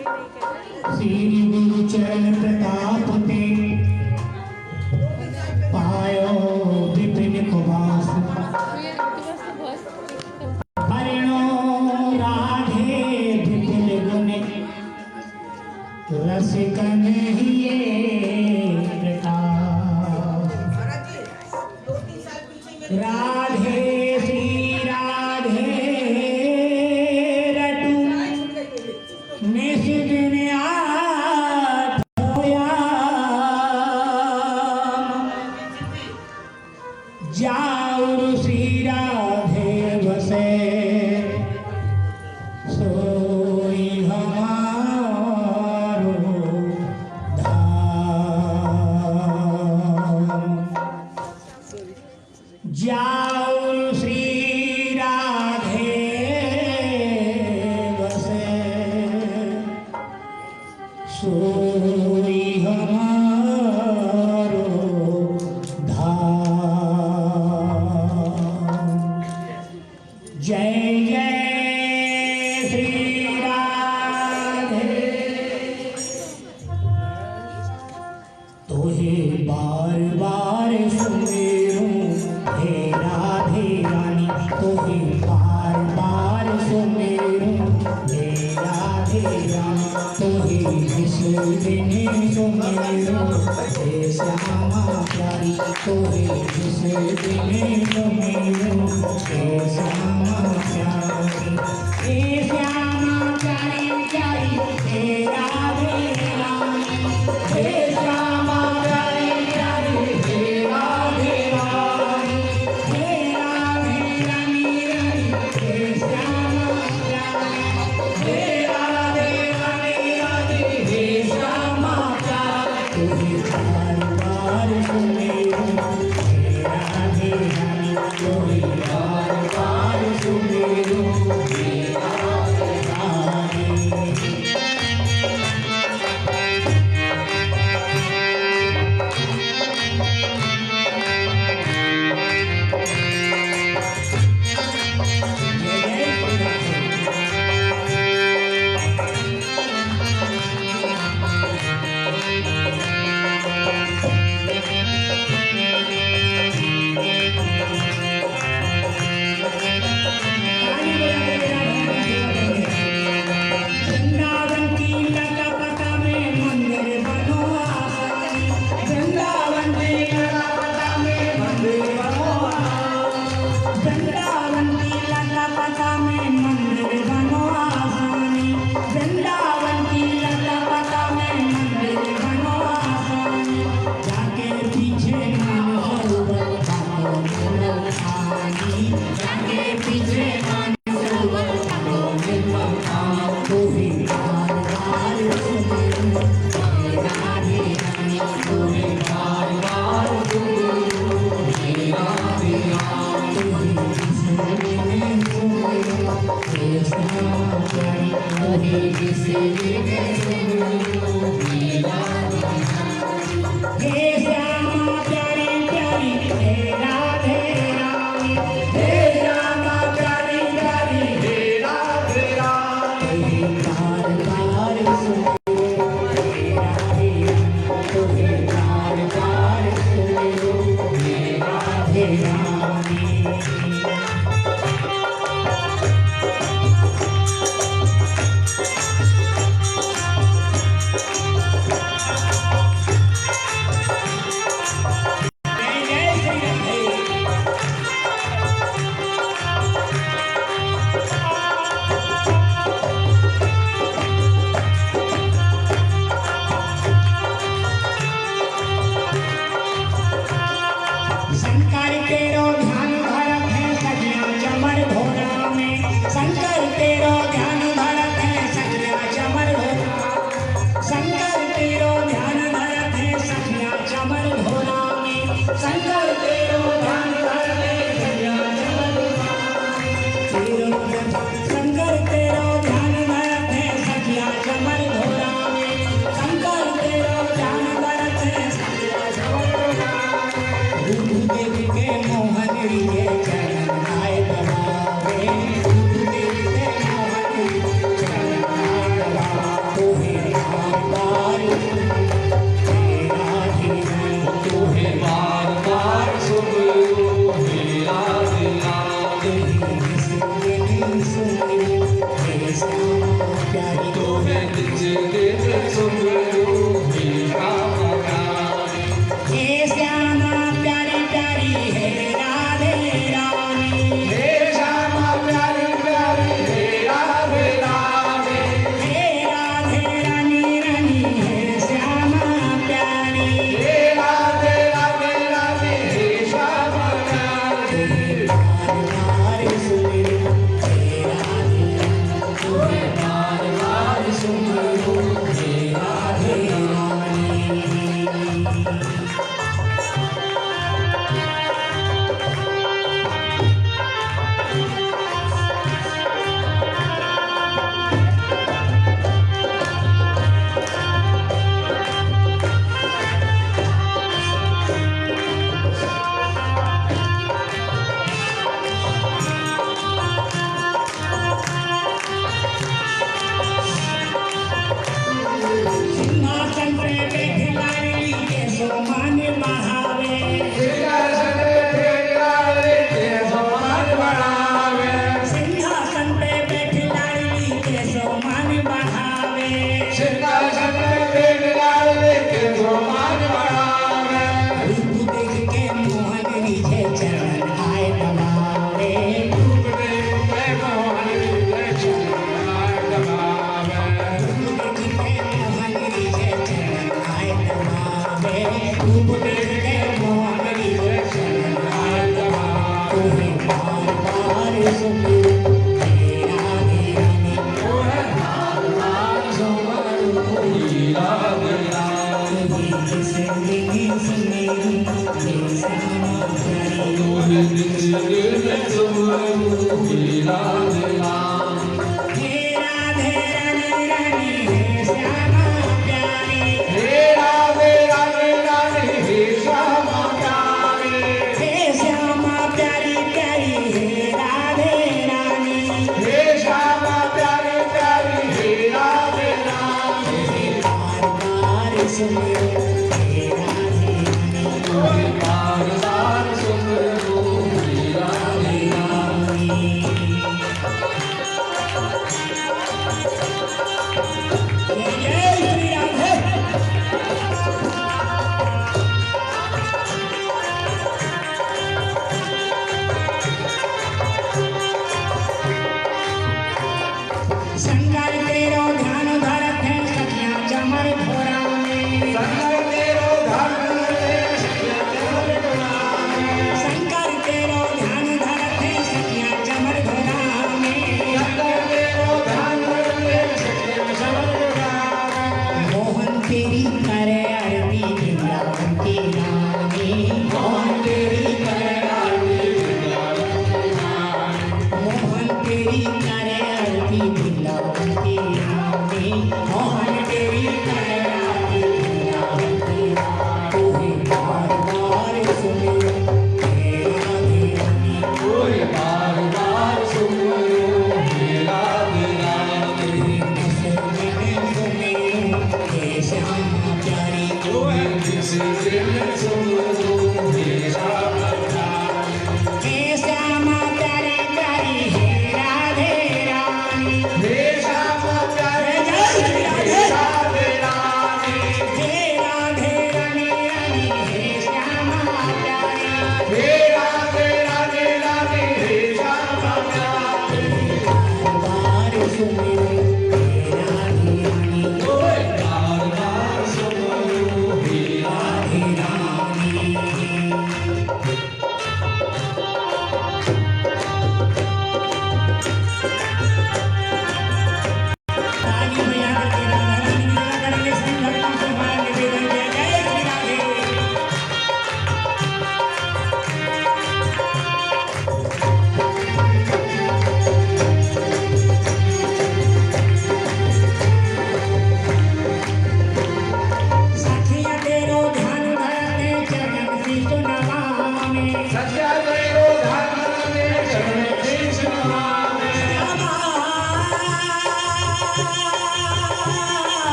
श्री गुरु चरण प्रताप ते पायो विपिन कुमार हरिणो राधे विपिन गुण रसिकन हिये प्रताप राधे श्री राधे रटू निस दिन जाऊर श्री राधे बसे सोई हमारो धाम जाऊर श्री राधे बसे सोई हमारो जय जय श्री राधे तोहे बार बार सुमेरूं हे राधे रानी तोहे बार बार सुमेरूं हे राधे रानी तोहे जिस दिन सुमेरूं हे श्यामा प्यारी तोहे जिस दिन सुमेरूं हे श्यामा प्यारी हे श्यामा प्यारी प्यारी हे राधे रानी हे श्यामा प्यारी प्यारी हे राधे रानी हे राधे रानी रानी हे श्यामा प्यारी हे राधे रानी रानी हे श्यामा प्यारी तोहे बार बार सुमेरूं हे राधे रानी तोहे बार बार सुमेरूं हे राधे रानी वृंदावन की लता पता में मंदिर बनो आसनी वृंदावन की लता पता में मंदिर बनो वृंदावन की लता पता में मंदिर बनो आसनी वृंदावन की लता पता में मंदिर बनो आसनी जाके पीछे मानसरोवर बातों निर्मल पानी जाके पीछे मानसरोवर बातों निर्मल पानी तोहे बार बार सुमेरूं हे राधे रानी तोहे बार बार सुमेरूं हे राधे रानी तोहे जिस दिन सुमेरूं हे श्यामा प्यारी तोहे जिस दिन सुमेरूं हे राधे रानी हे श्यामा प्यारी प्यारी हे राधे रानी हे श्यामा प्यारी प्यारी हे राधे रानी बार बार सुमेरूं हे राधे रानी तोहे बार बार सुमेरूं हे राधे रानी जो मान बढ़ावे सिंहासन वेद डाले के जो मान बढ़ावे रूप देख के मोहन रिझे चरण आए दबावे रूप देख के मोहन रिझे चरण आए दबावे रूप देख के मोहन रिझे चरण आए दबावे रूप देख के मोहन रिझे चरण आए दबावे तुम्हें बार बार सुमिरो तेरा ध्यानी ओहे बार बार सुमरू हीरा दया तुम्हें जिंदगी सुमिरो तेरे श्यामा प्यारी ओहे दिल सुमरू हीरा दया हे राधे रानी रानी हे श्यामा प्यारी हे राधे राधे राधे हे श्यामा प्यारे हे श्यामा प्यारी प्यारी हे राधे रानी हे श्यामा प्यारे प्यारे हे राधे राधे बार बार सुमिरो हे राधे रानी ओहे बार बार सुमरू हीरा दया जय जय श्री राधे शंकर तेरो ध्यान धरत है सखियां चमर घोरा में संकर तेरो धर्म रे सत्य गुणावे शंकर तेरो ध्यान धरत है सखियां चमर घोरा में संकर तेरो धर्म रे सत्य गुणावे मोहन तेरी करे आरती वृंदावन की रानी मोहन तेरी करे आरती मोहन तेरी करे आरती वृंदावन की रानी मोहन तेरी करे आरती वृंदावन की रानी तुम्हें बार बार सुमिरो हे राधे रानी ओहे बार बार सुमरू हीरा दया सुमिरो हे श्यामा प्यारी ओहे दिल सुमरू हीरा दया हे श्यामा प्यारी प्यारी हे राधे रानी हे श्यामा प्यारे हे राधे राधे हे राधे रानी रानी हे श्यामा प्यारी हे राधे राधे राधे हे श्यामा प्यारे बार बार सुमिरो हे राधे रानी ओहे बार बार सुमरू हीरा राधे रानी ताली बजा करके राधा रानी की लीला करेंगे सभी भक्तों से हमारा निवेदन है जय श्री राधे सखिया तेरो ध्यान धरते चरण शीश नमामि सत्य तेरो धर्म रे चरण शीश नमामि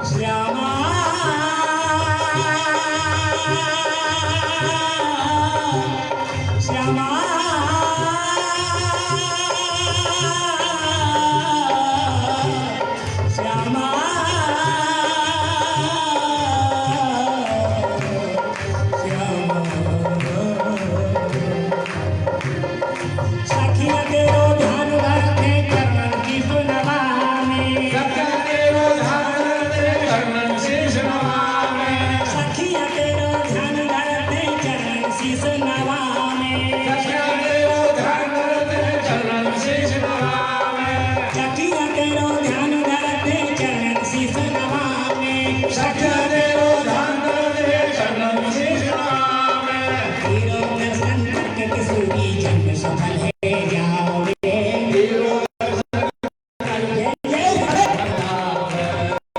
श्यामा श्यामा श्यामा सखिया तेरो ध्यान धरते चरण शीश नमामि सत्य तेरो धर्म रे चरण शीश नमामि सखिया तेरो ध्यान धरते चरण शीश नमामि सत्य तेरो धर्म रे चरण शीश नमामि सखिया तेरो ध्यान धरते चरण शीश नमामि सत्य तेरो धर्म रे चरण शीश नमामि तेरो दर्शन करके किसी जन्म सफल है जाओगे तेरो जय जय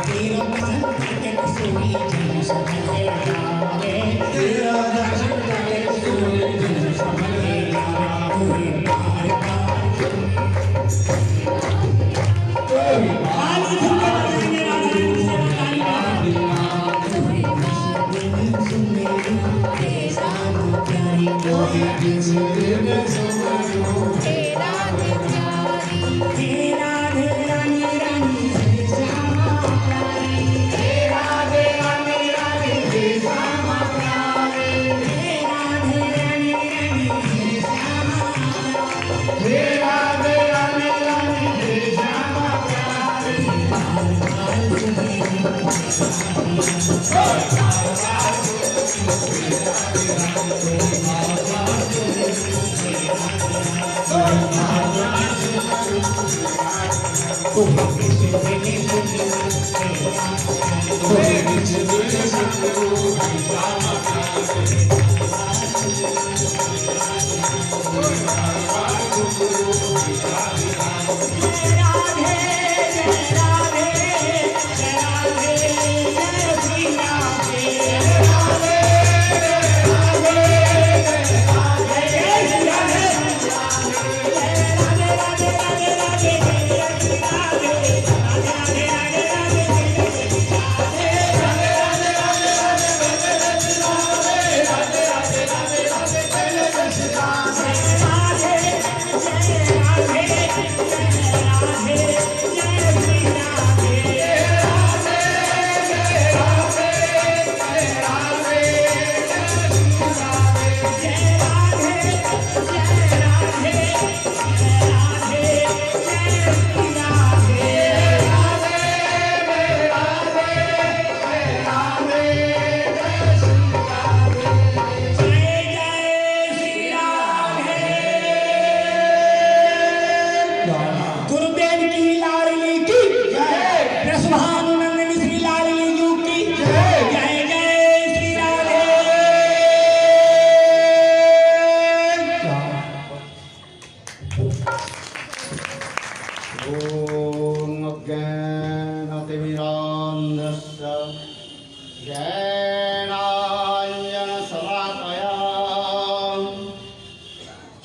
तेरो दर्शन करके किसी जन्म सफल है जाओगे तेरो दर्शन करके किसी जन्म सफल है जाओगे बार बार ताली ठुमके बजाएंगे राधा रानी की सेवा ताली बजाएंगे सुमिरो हे श्यामा प्यारी ओहे दिल सुमरू हीरा दया तुम्हें किसने सुनी तुम्हें किसने सतगुरु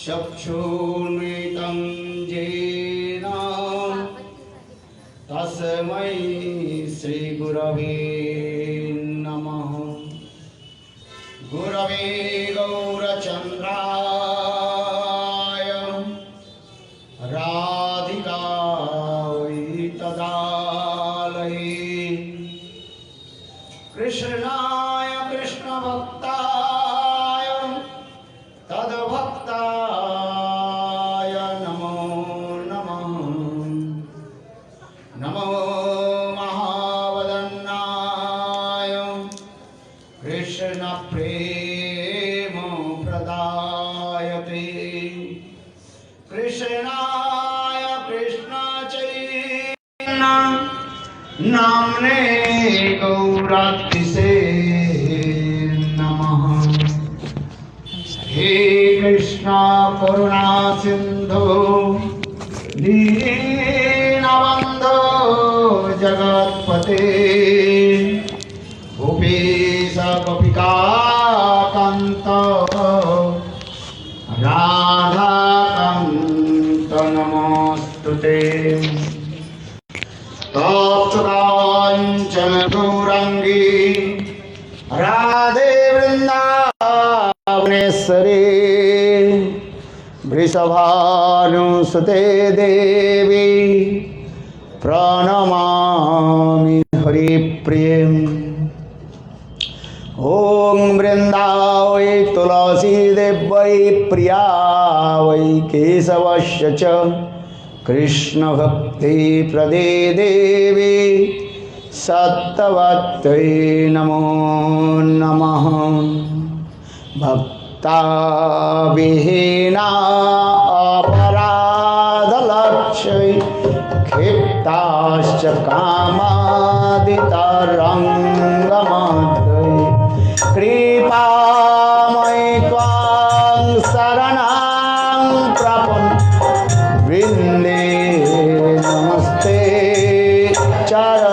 चक्षुर्मितं येन तस्मै श्रीगुरवे नमः। गुरवे गौरचन्द्राय राधिकायै तदालये कृष्णाय कृष्णभक्ताय तद्भक्ताय नमो नमः। नमो महावदन्नाय कृष्णप्रेम प्रदायते कृष्णाय कृष्णचैतन्य नाम्ने गौरात्रिसे नमः। हे कृष्णा करुणा सिंधु दीनबन्धो जगत्पते गोपीश गोपिकान्त राधाकान्त नमोस्तुते। तप्तकाञ्चन गौराङ्गी राधे वृन्दावनेश्वरी वृषभानुसुते देवी प्रणमामि हरिप्रिये। ॐ वृन्दावै तुलसी देवै प्रिया वै केशवस्य च कृष्ण भक्ति प्रदे देवी सत्तवत्यै नमो नमः। भक्ता विहीना अपराधलक्ष्यै क्षिप्ताश्च कामादितरङ्गमध्यै कृपामयि त्वां शरणं प्रपन्ने वृन्दे नमस्ते चरणारविन्दं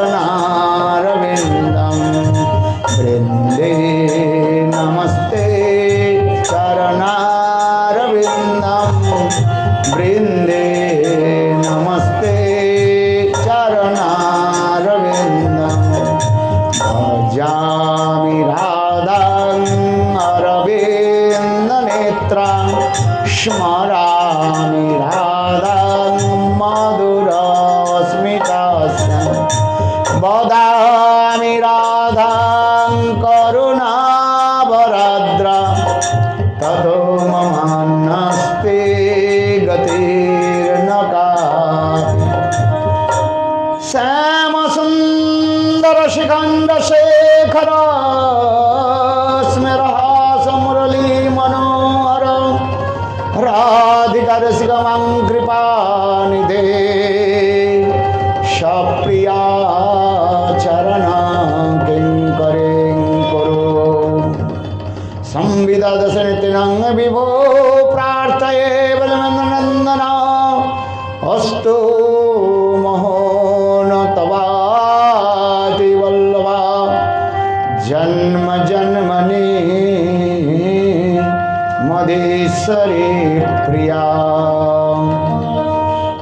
वृन्दे नमस्ते चरणारविन्दं वृन्दे नमस्ते चरणारविन्दं भजामि राधां अरविन्दनेत्रां स्मरामि राधां मधुरस्मितास्यां वदामि राधां करुणावराद्रां ततो ममान्नास्ति गतिर्न कापि। श्यामसुन्दरशिखण्डशेखर स्मेरहास मुरलीमनोहर राधिकारसिकमां कृपानिधे अस्तु महोन तवाति वल्लभा जन्म जन्मनि मदेश्वरी प्रिया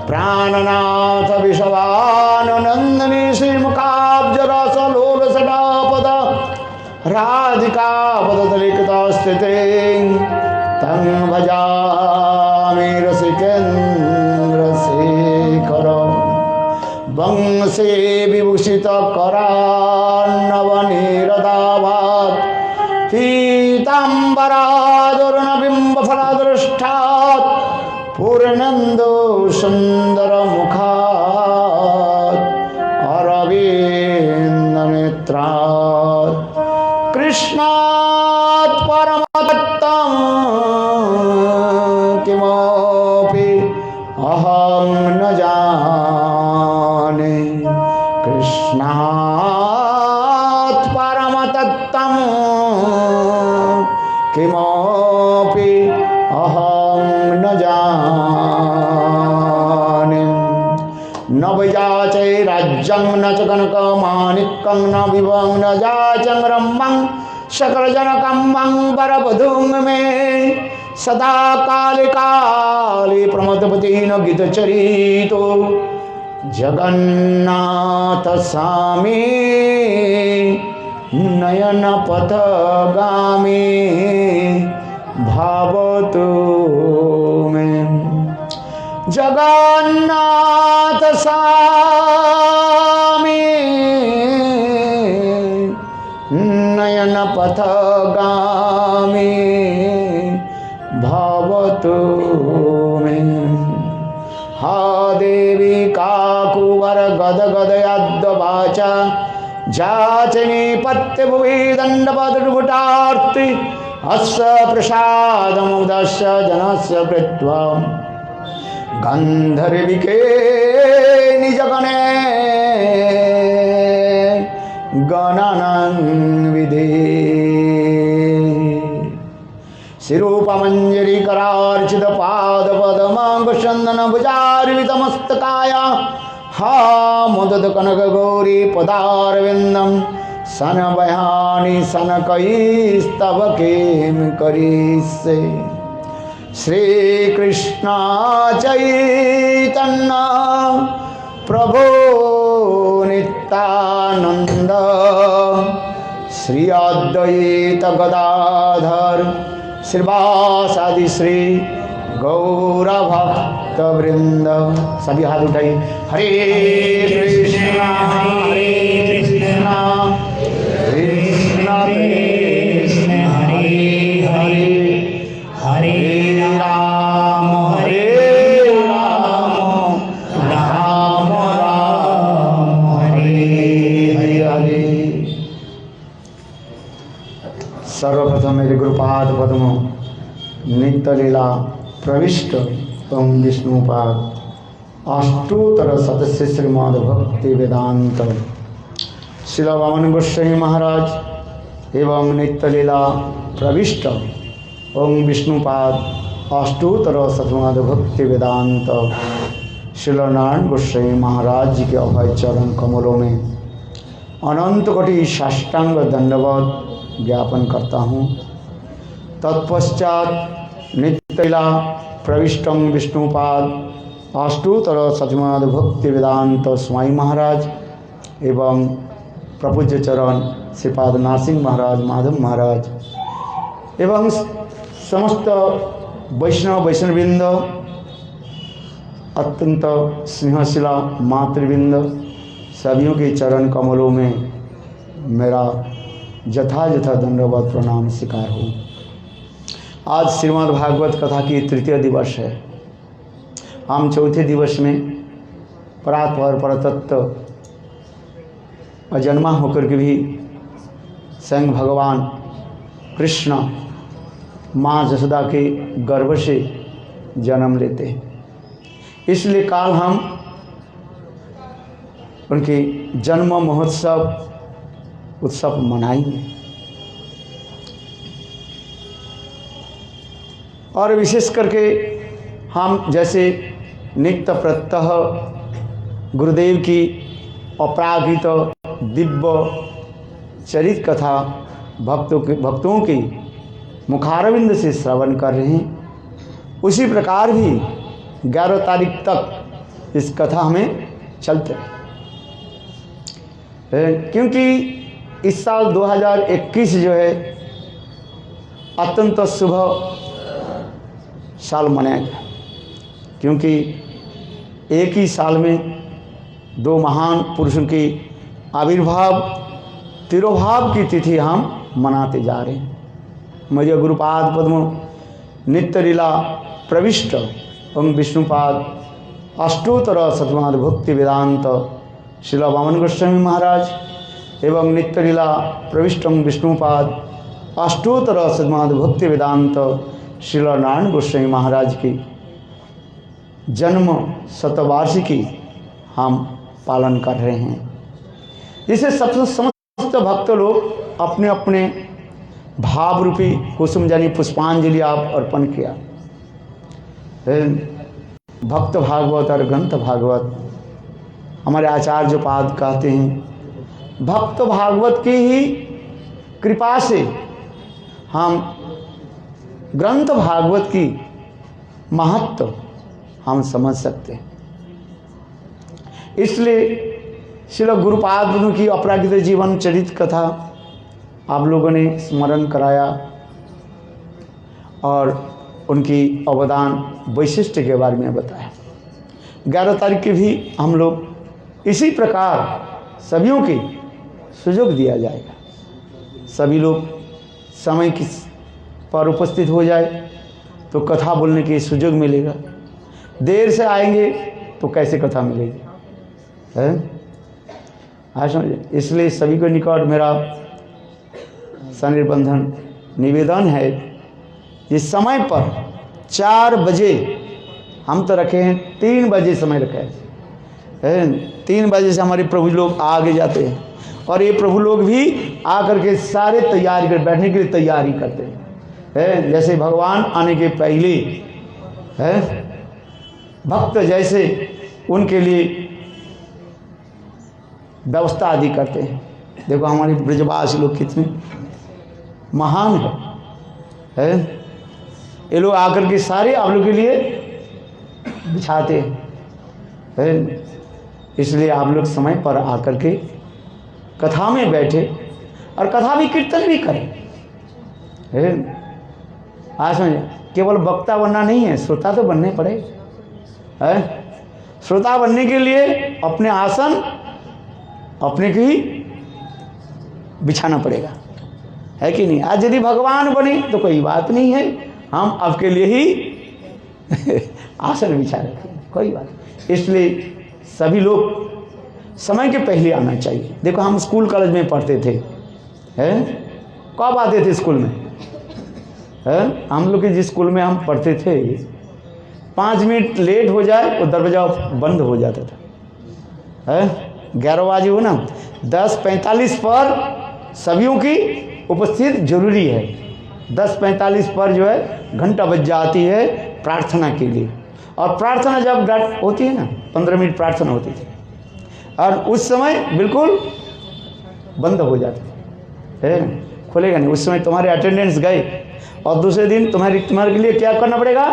प्राणनाथ विषवानंदनी श्रीमुखाब्जरसलोलसटापद राधिका पदतलिखिता स्थिते तं भजामि रसिकेन्द्रशेखर वंशे विभूषित करान्नवनीरदाभात् पीताम्बरादुर्नबिम्बफलदृष्टात् पूर्णेन्दु सुन्दरमुखात् अरविन्दनेत्रात् कृष्णात् परमतत्त्वं किमपि अहं न जाने कृष्णात् परमतत्त्वं किमपि अहं न जाने न विजाचे राज्यं न च कनकमाणिक्यं न विभवं न जाचं रम्यं सकलजनकं वरवधूं मे सदा काले काले प्रमदपति न गीतचरितो जगन्नाथ स्वामी नयनपथगामी भावतु मे जगन्नाथ स्वामी नयनपथगामी भावतु मे हा देवी काकुवर गदगदयाद्वाचा जाचनी पत्यभुवि दण्डपदुर्भुटार्ति अस्य प्रसादमुदस्य जनस्य कृत्वा गन्धर्विके निजगणे गणनं विधे शिरूपमञ्जरीकरार्चित पादपदमाङ्गचन्दनभुजार्वितमस्तकाय हा मुदत कनक गौरी पदारविन्दं सनबयानि सनकैस्तव किं करिष्ये श्री कृष्ण चैतन्य प्रभो नित्यानंद श्री अद्वैत गदाधर श्रीवासादि श्री गौरभक्त वृंद। सभी हाथ उठाइए। हरे कृष्णा कृष्ण कृष्ण हरे हरे हरे राम राम राम हरे हरे हरे। सर्वप्रथम मेरे गुरुपाद पद्म नित्य लीला प्रविष्ट तम विष्णुपाद अष्टोत्तर सदस्य श्रीमद् भक्ति वेदांत श्रील वामन गोस्वामी महाराज एवं नित्य लीला प्रविष्ट ओम विष्णुपाद अष्टोत्तर शतमद भक्ति वेदांत श्रील नारायण गोस्वामी महाराज जी के अभय चरण कमलों में अनंत कोटि साष्टांग दंडवत ज्ञापन करता हूँ। तत्पश्चात नित्यलीला प्रविष्टम विष्णुपाद अष्टोत्तर शतमद भक्ति वेदांत स्वामी महाराज एवं प्रपूज्य चरण श्रीपाद नरसिंह महाराज माधव महाराज एवं समस्त वैष्णववृंद अत्यंत स्नेहशिला मातृवृंद सभियों के चरण कमलों में मेरा यथा दंडवत प्रणाम स्वीकार हो। आज श्रीमद् भागवत कथा की तृतीय दिवस है। हम चौथे दिवस में परात्पर परतत्व अजन्मा होकर के भी स्वयं भगवान कृष्ण माँ जसोदा के गर्भ से जन्म लेते हैं। इसलिए काल हम उनके जन्म महोत्सव उत्सव मनाएंगे और विशेष करके हम जैसे नित्य प्रत्यह गुरुदेव की अपराकृत दिव्य चरित कथा भक्तों की मुखारविंद से श्रवण कर रहे हैं। उसी प्रकार भी 11 तारीख तक इस कथा हमें चलते हैं, क्योंकि इस साल 2021 जो है अत्यंत शुभ साल मनाया गया, क्योंकि एक ही साल में 2 महान पुरुषों की आविर्भाव तिरोभाव की तिथि हम मनाते जा रहे हैं। मध्य गुरुपाद पद्म नित्य लीला प्रविष्ट ओम विष्णुपाद अष्टोत्तर शतमाद भक्ति वेदांत श्रील वामन गोस्वामी महाराज एवं नित्य लीला प्रविष्ट ओम विष्णुपाद अष्टोत्तर शतमाद भक्ति वेदांत श्रील नारायण गोस्वामी महाराज की जन्म शतवार्षिकी हम पालन कर रहे हैं। इसे समस्त भक्त लोग अपने अपने भाव रूपी कुसुम जानी पुष्पांजलि आप अर्पण किया। भक्त भागवत और ग्रंथ भागवत हमारे आचार्य पाद कहते हैं, भक्त भागवत की ही कृपा से हम ग्रंथ भागवत की महत्व हम समझ सकते हैं। इसलिए श्रील गुरुपाद की अपराकृत जीवन चरित कथा आप लोगों ने स्मरण कराया और उनकी अवदान वैशिष्ट्य के बारे में बताया। 11 तारीख की भी हम लोग इसी प्रकार सभीयों की सुयोग दिया जाएगा। सभी लोग समय की पर उपस्थित हो जाए तो कथा बोलने की सुयोग मिलेगा। देर से आएंगे तो कैसे कथा मिलेगी, है? इसलिए सभी को निकट मेरा सनिर्बंधन निवेदन है, इस समय पर 4 बजे हम तो रखे हैं, 3 बजे समय रखे हैं। 3 बजे से हमारे प्रभु लोग आगे जाते हैं और ये प्रभु लोग भी आकर के सारे तैयारी कर बैठने के लिए तैयारी करते हैं। जैसे भगवान आने के पहले है भक्त जैसे उनके लिए व्यवस्था आदि करते हैं। देखो हमारे ब्रजवासी लोग कितने महान है। ये लोग आकर के सारे आप लोग के लिए बिछाते हैं। इसलिए आप लोग समय पर आकर के कथा में बैठे और कथा भी कीर्तन भी करें। आज समझे, केवल वक्ता बनना नहीं है, श्रोता तो बनने पड़ेगा। श्रोता बनने के लिए अपने आसन अपने को ही बिछाना पड़ेगा, है कि नहीं? आज यदि भगवान बने तो कोई बात नहीं है, हम आपके लिए ही आसन बिछा रखे, कोई बात नहीं। इसलिए सभी लोग समय के पहले आना चाहिए। देखो हम स्कूल कॉलेज में पढ़ते थे, कब आते थे स्कूल में? हम लोग के जिस स्कूल में हम पढ़ते थे 5 मिनट लेट हो जाए तो दरवाजा बंद हो जाता था। 11 बजे हो ना, 10:45 पर सभीयों की उपस्थित जरूरी है। 10:45 पर जो है घंटा बज जाती है प्रार्थना के लिए, और प्रार्थना जब होती है ना 15 मिनट प्रार्थना होती थी और उस समय बिल्कुल बंद हो जाता है, खुलेगा नहीं। उस समय तुम्हारे अटेंडेंस गए और दूसरे दिन तुम्हारे के लिए क्या करना पड़ेगा?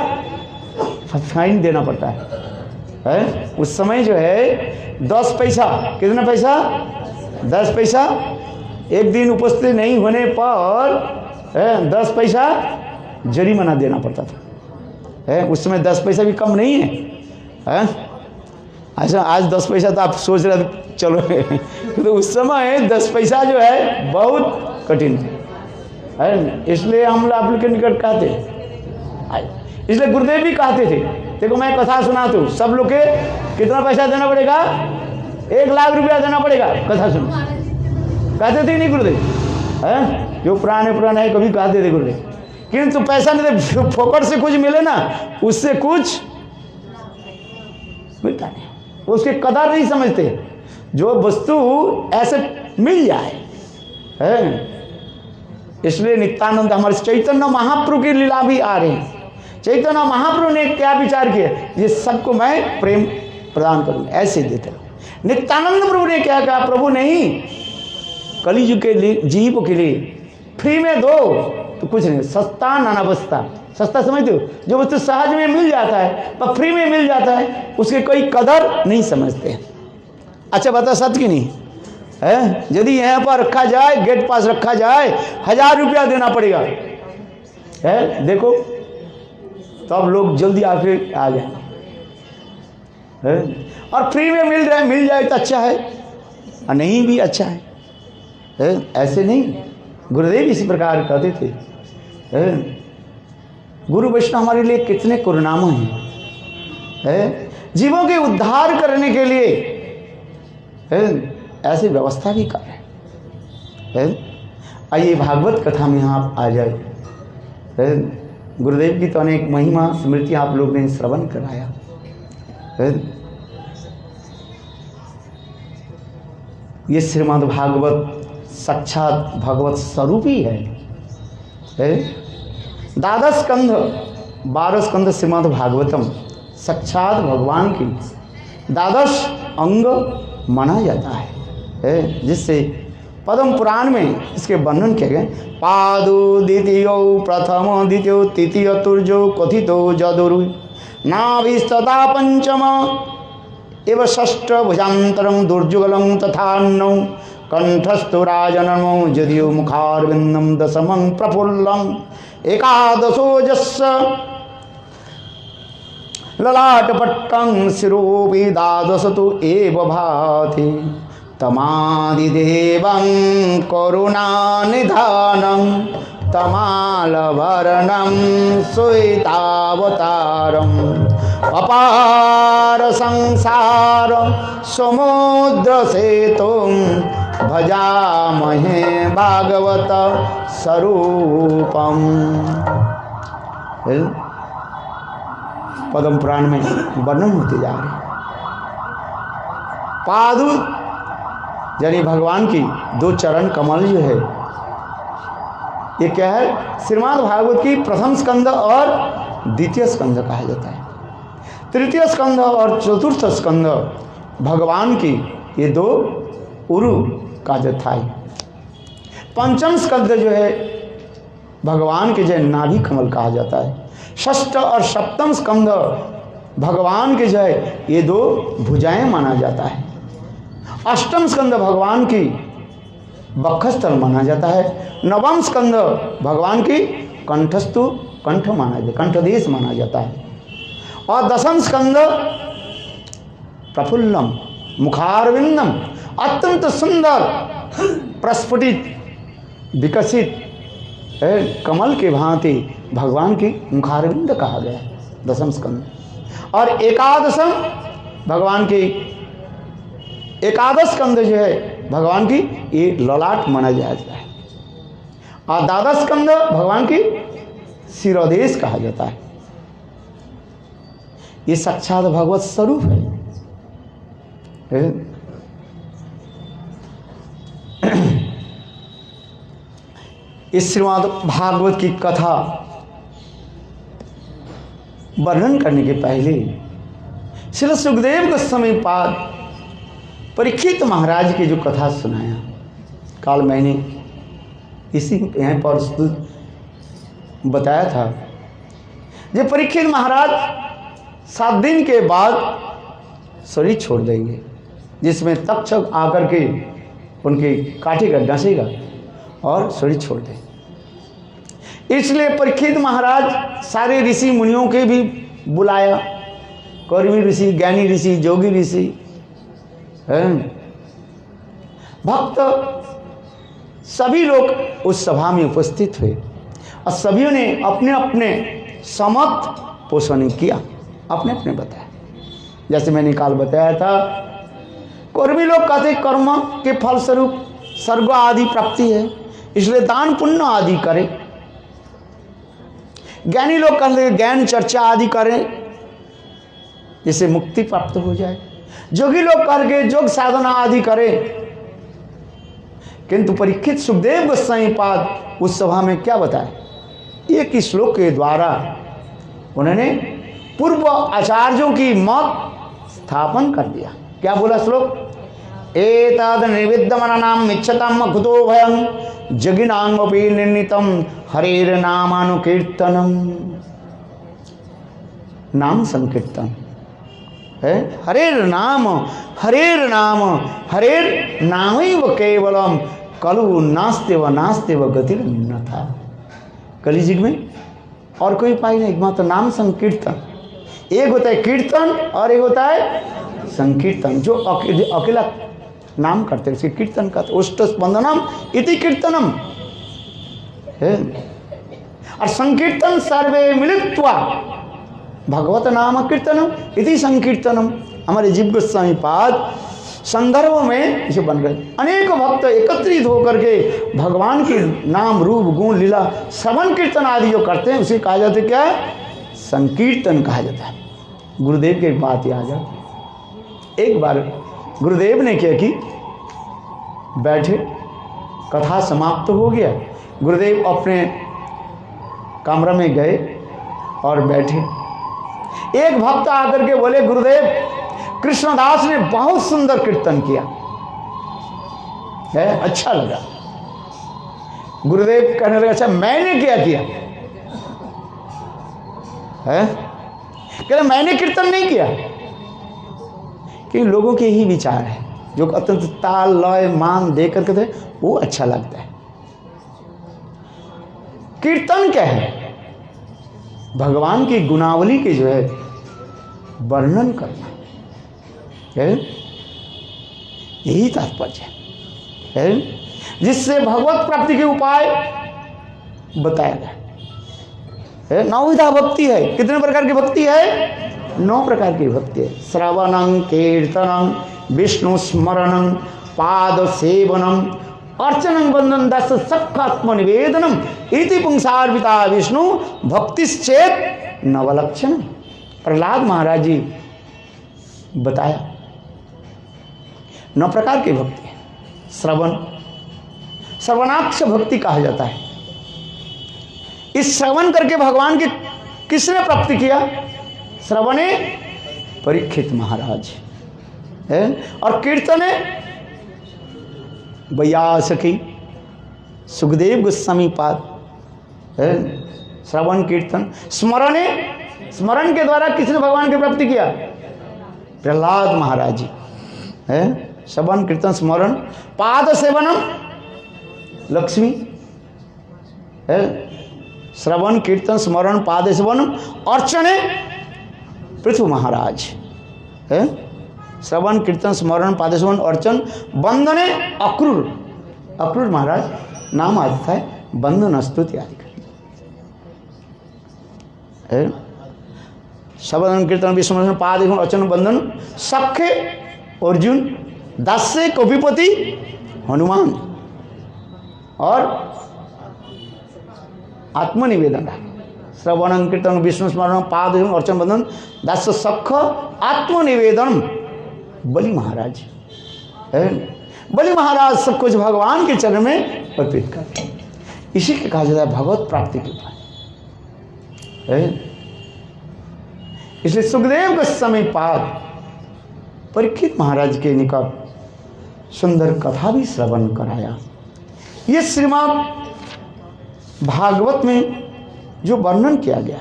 फाइन देना पड़ता है। उस समय जो है 10 पैसा, कितना पैसा? 10 पैसा। एक दिन उपस्थित नहीं होने पर 10 पैसा जरिमाना देना पड़ता था। उस समय 10 पैसा भी कम नहीं है। अच्छा आज 10 पैसा तो आप सोच रहे चलो तो उस समय 10 पैसा जो है बहुत कठिन है। इसलिए हम आप लोग के निकट कहते, इसलिए गुरुदेव भी कहते थे, देखो मैं कथा सुनाता हूँ, सब लोग के कितना पैसा देना पड़ेगा? 1 लाख रुपया देना पड़ेगा कथा सुन। कहते थे नहीं गुरुदेव? जो पुराने है कभी कहते थे गुरुदेव, किंतु पैसा नहीं दे, फोकट से कुछ मिले ना उससे कुछ मिलता नहीं, उसकी कदर नहीं समझते। जो वस्तु ऐसे मिल जाए इसलिए नित्यानंद हमारे चैतन्य महाप्रभु की लीला भी आ रही है। चैतन्य महाप्रभु ने क्या विचार किया, ये सबको मैं प्रेम प्रदान करूंगा, ऐसे देते रहो। नित्यानंद प्रभु ने क्या कहा, प्रभु नहीं, कलियुग के लिए जीव के लिए फ्री में दो तो कुछ नहीं, सस्ता नाना बस्ता। सस्ता समझते हो, जो वस्तु सहज में मिल जाता है पर फ्री में मिल जाता है, उसकी कोई कदर नहीं समझते। अच्छा बता, सच की नहीं है? यदि यहाँ पर रखा जाए, गेट पास रखा जाए, 1000 रुपया देना पड़ेगा है, देखो तो अब लोग जल्दी आके आ जाए है? और फ्री में मिल जाए तो अच्छा है, और नहीं भी अच्छा है? ऐसे नहीं, गुरुदेव इसी प्रकार कहते थे है? गुरु वैष्णव हमारे लिए कितने करुणामय हैं, जीवों के उद्धार करने के लिए है? ऐसी व्यवस्था भी कर रहे हैं। आइए भागवत कथा में आप आ जाए है? गुरुदेव की तो अनेक महिमा स्मृति आप लोग ने श्रवण कराया है? ये श्रीमद् भागवत साक्षात भगवत स्वरूप ही है? द्वादश स्कंध 12 स्कंध श्रीमद् भागवतम साक्षात भगवान की द्वादश अंग माना जाता है जिससे पद्म पुराण में इसके वर्णन किए गए। पादो द्वितीय प्रथम द्वितीय तृतीय तुर्जो कथितो जदुरु नाभिस्तदा पंचम एव षष्ठ भुजांतरम दुर्जुगलम तथा नौ कंठस्थो राजनमो जदियो मुखारविंदम दशमं प्रफुल्लम एकादशो जस्य ललाटपट्टं शिरोपि द्वादशतु एव भाति तमादिदेवं करुणानिधानं तमालभरणं श्वेतावतारम् अपार संसार समुद्र सेतुं भजामहे भागवत स्वरूपम। पद्म पुराण में वर्णन होते जा रहे। पादु यानी भगवान की 2 चरण कमल जो है, ये क्या है, श्रीमद् भागवत की प्रथम स्कंद और द्वितीय स्कंद कहा जाता है। तृतीय स्कंद और चतुर्थ स्कंद भगवान की ये 2 उरु का जथा है। पंचम स्कंद जो है भगवान के जो नाभि कमल कहा जाता है। षष्ठ और सप्तम स्कंद भगवान के जो है ये 2 भुजाएं माना जाता है। अष्टम स्कंद भगवान की वक्षस्थल माना जाता है। नवम स्कंद भगवान की कंठस्थु कंठ माना जाता, कंठदेश माना जाता है। और दशम स्कंद प्रफुल्लम मुखारविंदम, अत्यंत सुंदर प्रस्फुटित विकसित कमल के भांति भगवान की मुखारविंद कहा गया दशम स्कंद। और एकादशम भगवान की एकादश स्कंद जो है भगवान की ये ललाट माना जाता है। और द्वादश स्कंद भगवान की शिरोदेश कहा जाता है। ये साक्षात भगवत स्वरूप है। इस श्रीमद् भागवत की कथा वर्णन करने के पहले श्री सुखदेव गोस्वामी पाद परीक्षित महाराज की जो कथा सुनाया, कल मैंने इसी यहाँ पर बताया था। जो परीक्षित महाराज 7 दिन के बाद शरीर छोड़ देंगे, जिसमें तक्षक आकर के उनके काटेगा, डसेगा और शरीर छोड़ देंगे। इसलिए परीक्षित महाराज सारे ऋषि मुनियों के भी बुलाया, कर्मी ऋषि, ज्ञानी ऋषि, जोगी ऋषि, भक्त, सभी लोग उस सभा में उपस्थित हुए और सभी ने अपने अपने समत पोषण किया, अपने अपने बताया। जैसे मैंने काल बताया था, कर्मी लोग कहते कर्म के फलस्वरूप स्वर्ग आदि प्राप्ति है, इसलिए दान पुण्य आदि करें। ज्ञानी लोग कहते ज्ञान चर्चा आदि करें, जिससे मुक्ति प्राप्त हो जाए। जोगी लोग करके योग साधना आदि करें। किंतु परीक्षित सुखदेव गोस्वामी पाद उस सभा में क्या बताए, एक ही श्लोक के द्वारा उन्होंने पूर्व आचार्यों की मत स्थापन कर दिया। क्या बोला श्लोक? एतद निविद्यमनानाम मिच्छताम कुतो भयं जगिनांगपि निर्णितम हरेर नामानुकीर्तनम। नाम संकीर्तन है। हरेर नाम हरेर नामैव केवलम कलु नास्तेव गतिर्न्यथा। कलियुग में और कोई उपाय नहीं, एकमात्र नाम संकीर्तन। एक होता है कीर्तन और एक होता है संकीर्तन। जो अकेला नाम करते हैं कीर्तन का। उष्ट स्पंदनम इति कीर्तनम है। और संकीर्तन सर्वे मिलित्वा भगवत नाम कीर्तनम इति संकीर्तनम। हमारे जीव गोस्वामी पाद संदर्भ में इसे बन गए। अनेक भक्त एकत्रित होकर के भगवान के नाम रूप गुण लीला श्रवण कीर्तन आदि जो करते हैं उसे कहा जाता है क्या? संकीर्तन कहा जाता है। गुरुदेव की एक बात याद है। एक बार गुरुदेव ने क्या कि बैठे, कथा समाप्त हो गया, गुरुदेव अपने कमरे में गए और बैठे। एक भक्त आकर के बोले, गुरुदेव कृष्णदास ने बहुत सुंदर कीर्तन किया है, अच्छा लगा। गुरुदेव कहने लगे, अच्छा मैंने क्या किया है? कहते मैंने कीर्तन नहीं किया। कि लोगों के ही विचार है, जो अत्यंत ताल लय मान दे करके थे वो अच्छा लगता है। कीर्तन क्या है? भगवान की गुणावली के जो है वर्णन करना है, यही तात्पर्य है, जिससे भगवत प्राप्ति के उपाय बताया गया है। 9 विधा भक्ति है। कितने प्रकार की भक्ति है? 9 प्रकार की भक्ति है। श्रवणं कीर्तनं विष्णु स्मरणं पाद सेवनम अर्चनं बंधन दस सखात्म निवेदनम इति पुंसार्पिता विष्णु भक्तिश्चेत नवलक्षण। प्रहलाद महाराज जी बताया 9 प्रकार की भक्ति है। श्रवण, श्रवणाक्ष भक्ति कहा जाता है। इस श्रवण करके भगवान की किसने प्राप्ति किया? श्रवणे परीक्षित महाराज है। और कीर्तने वैयासकी सुखदेव गोस्वामी पाद है। श्रवण कीर्तन स्मरणे, स्मरण के द्वारा किसने भगवान की प्राप्ति किया? प्रहलाद महाराज जी है। श्रवण कीर्तन स्मरण पाद सेवनम लक्ष्मी है। श्रवण कीर्तन स्मरण पाद सेवनम अर्चने पृथु महाराज है। श्रवण कीर्तन स्मरण पाद सेवन अर्चन बंदने अक्रूर, अक्रूर महाराज नाम आता है, बंदन स्तुति आदि है। श्रवण कीर्तन विस्मरण पाद एवं अर्चन बंदन सख्य अर्जुन, दास्य कविपति हनुमान और आत्मनिवेदन। श्रवण कीर्तन विष्णु स्मरण पाद एवं अर्चन बंधन दास्य सख आत्मनिवेदन बलि महाराज है। बलि महाराज सब कुछ भगवान के चरण में अर्पित करते हैं। इसी के कहा जाता है भगवत प्राप्ति के उपाय है। इसलिए सुखदेव गोस्वामी पाद परीक्षित महाराज के निकट सुंदर कथा भी श्रवण कराया। ये श्रीमद् भागवत में जो वर्णन किया गया,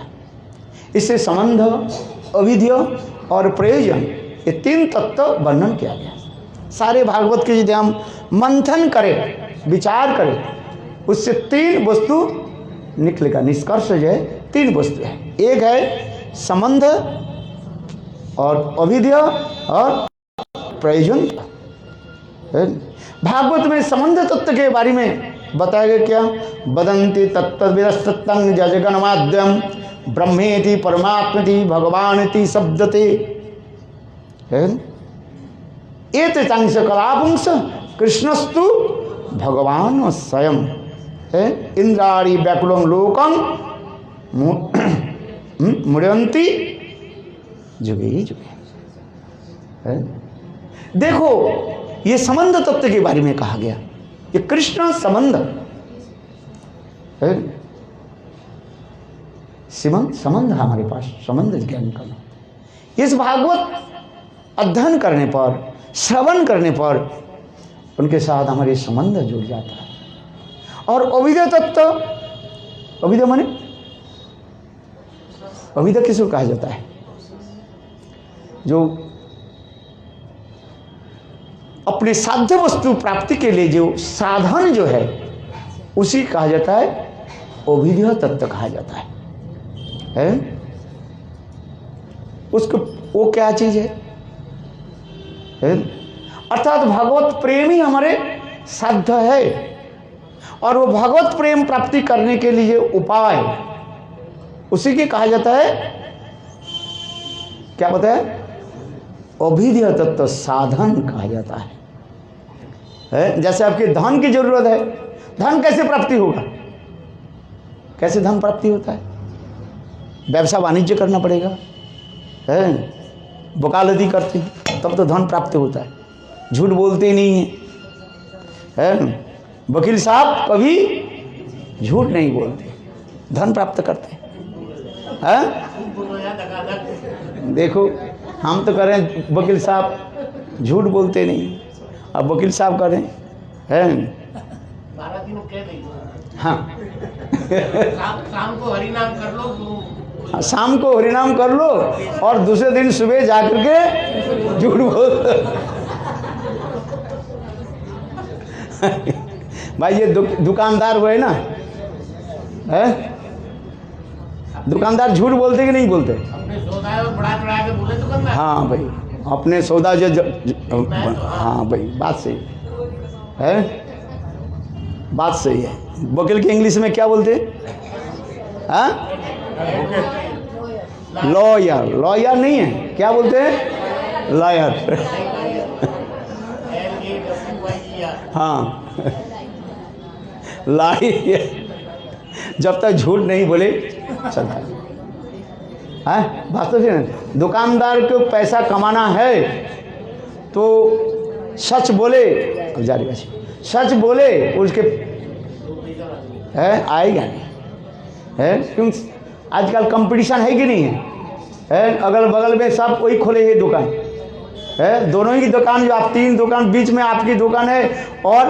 इससे संबंध, अविद्य और प्रयोजन, ये 3 तत्व वर्णन किया गया। सारे भागवत के यदि हम मंथन करें, विचार करें, उससे 3 वस्तु निकलेगा। निष्कर्ष जो है 3 वस्तु है। एक है संबंध और अविद्य और प्रयोजन। भागवत में संबंध तत्व के बारे में बताया गया क्या? वदन्ति तत्तद्विदस्तत्तं जगन्माद्यम ब्रह्मेति परमात्मेति भगवानिति शब्दते। एते चांस कलापुंस कृष्णस्तु भगवान स्वयं है। इंद्राणी व्याकुलं लोकं मुड़यन्ति जुगे जुगे। देखो, ये संबंध तत्व के बारे में कहा गया। ये कृष्ण संबंध है। संबंध है हमारे पास, संबंध ज्ञान करना। इस भागवत अध्ययन करने पर, श्रवण करने पर उनके साथ हमारे संबंध जुड़ जाता है। और अविद्या तत्व, अविद्या माने, अविद्या किसको कहा जाता है? जो अपने साध्य वस्तु प्राप्ति के लिए जो साधन जो है उसी कहा जाता है, अविद्या तत्व कहा जाता है? उसको वो क्या चीज है? अर्थात भगवत प्रेम ही हमारे साध्य है, और वो भगवत प्रेम प्राप्ति करने के लिए उपाय उसी के कहा जाता है, क्या बताया? अभिधेय तत्व साधन कहा जाता है। जैसे आपके धन की जरूरत है, धन कैसे प्राप्ति होगा? कैसे धन प्राप्ति होता है? व्यवसाय वाणिज्य करना पड़ेगा, वकालती करते हैं तब तो धन प्राप्त होता है। झूठ बोलते ही नहीं है, वकील साहब कभी झूठ नहीं बोलते, धन प्राप्त करते हैं। देखो हम तो करें, वकील साहब झूठ बोलते नहीं, अब वकील साहब करें हैं। हाँ शाम को हरिनाम कर लो, शाम को हरिनाम कर लो और दूसरे दिन सुबह जाकर के झूठ बोल। भाई ये दुकानदार हुए ना, है दुकानदार झूठ बोलते कि नहीं बोलते? अपने सौदा में बढ़ा चढ़ा के बोले दुकानदार। हाँ भाई, अपने सौदा जो हाँ भाई, बात सही है, बात सही है। वकील के इंग्लिश में क्या बोलते? हाँ, लॉयर, लॉयर नहीं है, क्या बोलते हैं? लॉयर। हाँ लाई, जब तक झूठ नहीं बोले चलता है। बात तो है, दुकानदार को पैसा कमाना है तो सच बोले, अब जारी बात, सच बोले उसके है आएगा नहीं है, क्यों? आजकल कंपटीशन है कि नहीं है? अगल बगल में सब वही खोले है दुकान है, दोनों ही दुकान, जो आप 3 दुकान, बीच में आपकी दुकान है और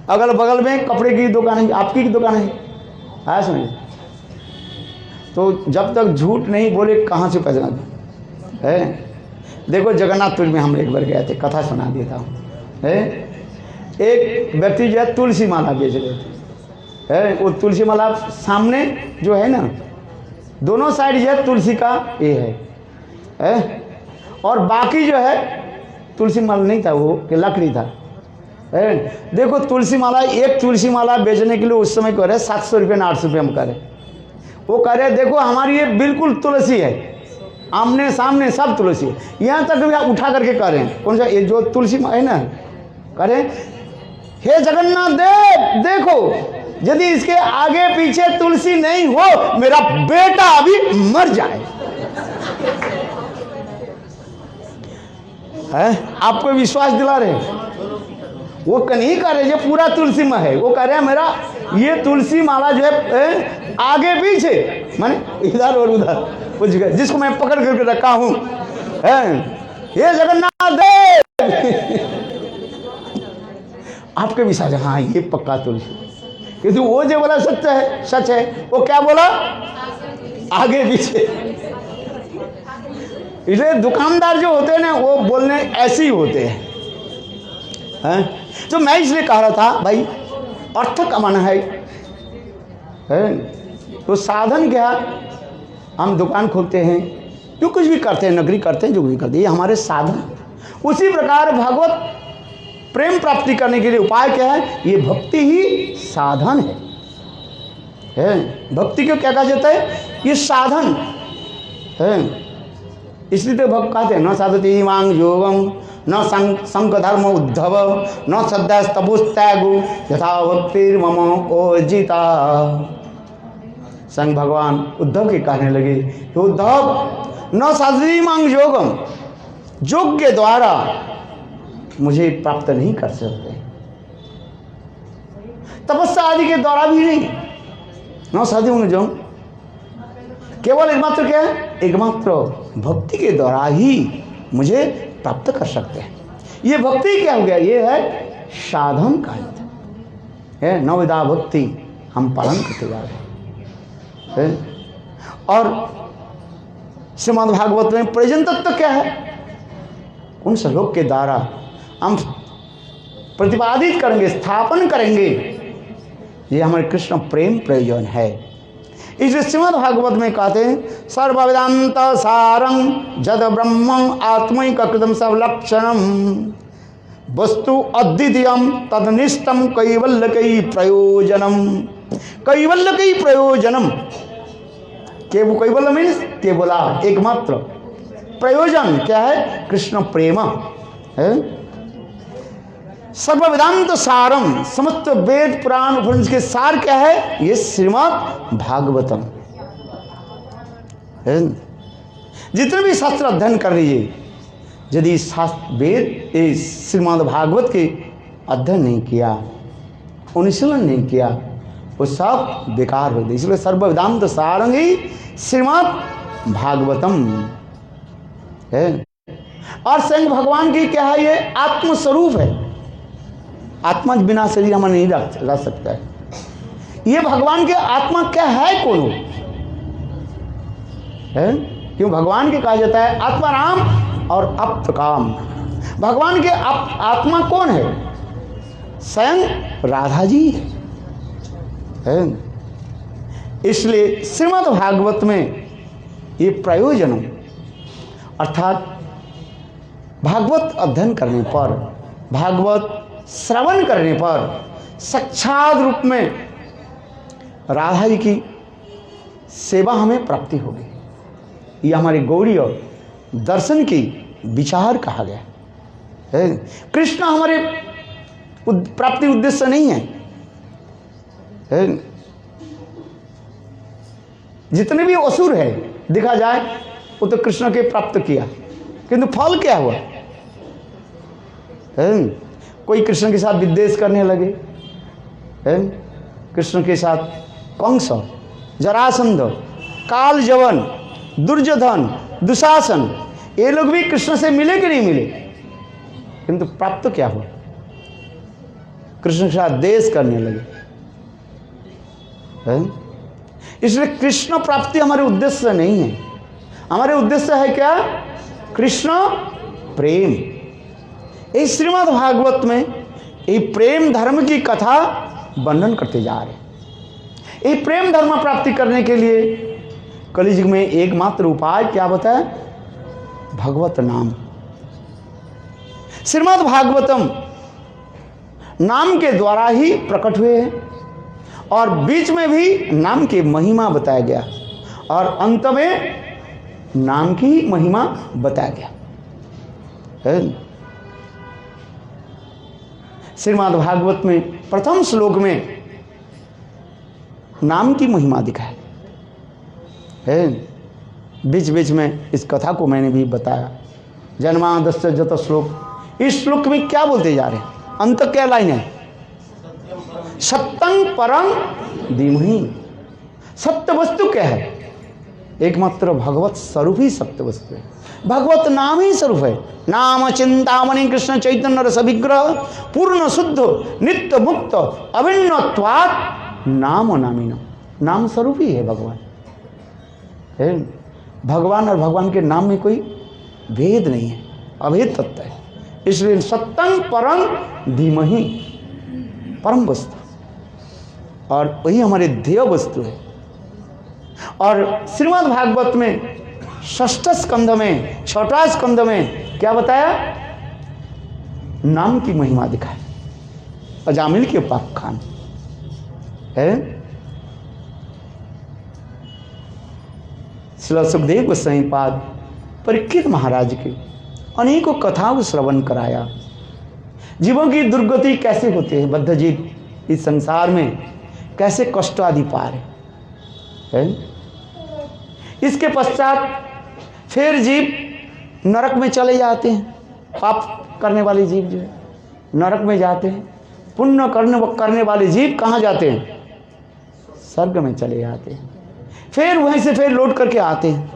अगल बगल में कपड़े की दुकान है, आपकी दुकान है समझे? तो जब तक झूठ नहीं बोले कहाँ से पैसा है? देखो जगन्नाथपुर में हम एक बार गए थे, कथा सुना देता हूँ। एक व्यक्ति जो है तुलसी माला बेच रहे थे, वो तुलसी माला सामने जो है ना, दोनों साइड जो है तुलसी का ये है, और बाकी जो है तुलसी माला नहीं था, वो कि लकड़ी था। देखो तुलसी माला, एक तुलसी माला बेचने के लिए उस समय कह रहे 700 रुपये ना 800 रुपये हम कह रहे, वो कह रहे देखो हमारी ये बिल्कुल तुलसी है, आमने सामने सब तुलसी है, यहाँ तक भी उठा करके कह रहे हैं। कौन सा? ये जो तुलसी है ना, कह रहे हे जगन्नाथ देव देखो, यदि इसके आगे पीछे तुलसी नहीं हो मेरा बेटा अभी मर जाए। आपको विश्वास दिला रहे, वो नहीं कह रहे ये पूरा तुलसी में है, वो कह रहे हैं मेरा ये तुलसी माला जो है आगे पीछे, माने इधर और उधर कुछ, जिसको मैं पकड़ करके रखा हूं, ये जगन्नाथ देव। आपके विश्वास है? हाँ ये पक्का तुलसी, क्योंकि वो जो बोला सत्य है, सच है। वो क्या बोला? आगे पीछे। इसलिए दुकानदार जो होते हैं ना, वो बोलने ऐसे ही होते हैं। तो मैं इसलिए कह रहा था भाई, अर्थ कमाना है तो साधन क्या? हम दुकान खोलते हैं, जो कुछ भी करते हैं, नौकरी करते हैं, जो भी करते हैं, ये हमारे साधन। उसी प्रकार भगवत प्रेम प्राप्ति करने के लिए उपाय क्या है? ये भक्ति ही साधन है। भक्ति को क्या कहा जाता है? ये साधन है। इसलिए तो भक्त कहते हैं न साधति मांग योगम न संक धर्म उद्धव न श्रद्धा तपुस्त्यागु यथा भक्तिर मम ओजिता। संग भगवान उद्धव के कहने लगे कि उद्धव न साधति मांग योगम, योग के द्वारा मुझे प्राप्त नहीं कर सकते, तपस्या आदि के द्वारा भी नहीं। न साधु जो केवल एकमात्र क्या है? एकमात्र भक्ति के द्वारा ही मुझे प्राप्त कर सकते हैं। ये भक्ति क्या हो गया? ये है साधन का है, नवविधा भक्ति हम पालन करते जा रहे हैं। और श्रीमद् भागवत में प्रयोजन तत्व क्या है? उन श्लोक के द्वारा हम प्रतिपादित करेंगे, स्थापन करेंगे, ये हमारे कृष्ण प्रेम प्रयोजन है। इसलिए श्रीमद् भागवत में कहते हैं सर्व वेदांत सारं जद ब्रह्म आत्मैक कृतम सब लक्षणम वस्तु अद्वितीयम तदनिष्ठम कैवल्यकई प्रयोजनम। कैवल्यकई प्रयोजनम, कैवल्य मीन्स केवला, एकमात्र। प्रयोजन क्या है? कृष्ण प्रेम है। सर्व वेदांत सारम, समस्त वेद पुराण उपनिषद के सार क्या है? ये श्रीमद् भागवतम है। जितने भी शास्त्र अध्ययन कर लीजिए, यदि शास्त्र वेद श्रीमद् भागवत के अध्ययन नहीं किया, अनुशीलन नहीं किया, वो सब बेकार हो गए। इसलिए सर्व वेदांत सारं ही श्रीमद् भागवतम है। और स्वयं भगवान की क्या है? ये आत्मस्वरूप है। आत्मा बिना शरीर हमें नहीं रह सकता है। ये भगवान के आत्मा क्या है? कौन है? क्यों भगवान के कहा जाता है आत्मा राम और अप्रकाम। भगवान के आत्मा कौन है? स्वयं राधा जी है। इसलिए श्रीमद् भागवत में ये प्रयोजन, अर्थात भागवत अध्ययन करने पर, भागवत श्रवण करने पर साक्षात रूप में राधा जी की सेवा हमें प्राप्ति होगी। यह हमारे गौड़ीय दर्शन की विचार कहा गया है। कृष्ण हमारे प्राप्ति उद्देश्य नहीं है। जितने भी असुर है देखा जाए वो तो कृष्ण के प्राप्त किया, किंतु फल क्या हुआ? कोई कृष्ण के साथ विद्वेष करने लगे, कृष्ण के साथ कंस, जरासंध, काल जवन, दुर्योधन, दुशासन, ये लोग भी कृष्ण से मिले कि नहीं मिले? किंतु प्राप्त क्या हुआ? कृष्ण के साथ देश करने लगे। इसलिए कृष्ण प्राप्ति हमारे उद्देश्य नहीं है। हमारे उद्देश्य है क्या? कृष्ण प्रेम। इस श्रीमद् भागवत में ये प्रेम धर्म की कथा वर्णन करते जा रहे हैं। ये प्रेम धर्म प्राप्ति करने के लिए कलियुग में एकमात्र उपाय क्या बताया? भगवत नाम। श्रीमद् भागवतम नाम के द्वारा ही प्रकट हुए हैं, और बीच में भी नाम की महिमा बताया गया, और अंत में नाम की महिमा बताया गया है। श्रीमद् भागवत में प्रथम श्लोक में नाम की महिमा दिखाई है। बीच बीच में इस कथा को मैंने भी बताया। जन्मादस्य जत श्लोक, इस श्लोक में क्या बोलते जा रहे हैं? अंत क्या लाइन है? सत्यं परं धीमहि। सत्य वस्तु क्या है? एकमात्र भगवत स्वरूप ही सत्य वस्तु है। भगवत नाम ही स्वरूप है। नाम चिंतामणि कृष्ण चैतन्य रस विग्रह पूर्ण शुद्ध नित्य मुक्त अभिन्नत्वात् नाम नामिनो। नाम स्वरूप ही है भगवान है। भगवान और भगवान के नाम में कोई भेद नहीं है, अभेद तत्व है। इसलिए सत्यं परं धीमहि, परम वस्तु, और वही हमारे ध्येय वस्तु है। और श्रीमद् भागवत में षष्ठ स्कंध में, छठा स्कंध में क्या बताया? नाम की महिमा दिखाई। अजामिल के उपाख्यान है। श्री सुखदेव गोस्वामी पाद परीक्षित महाराज के अनेकों कथाओं को श्रवण कराया। जीवों की दुर्गति कैसे होती है, बद्ध जीव इस संसार में कैसे कष्ट आदि पा रहे हैं। इसके पश्चात फिर जीव नरक में चले जाते हैं। पाप करने वाले जीव जो है नरक में जाते हैं। पुण्य करने वाले जीव कहाँ जाते हैं? स्वर्ग में चले जाते हैं। फिर वहीं से फिर लौट करके आते हैं।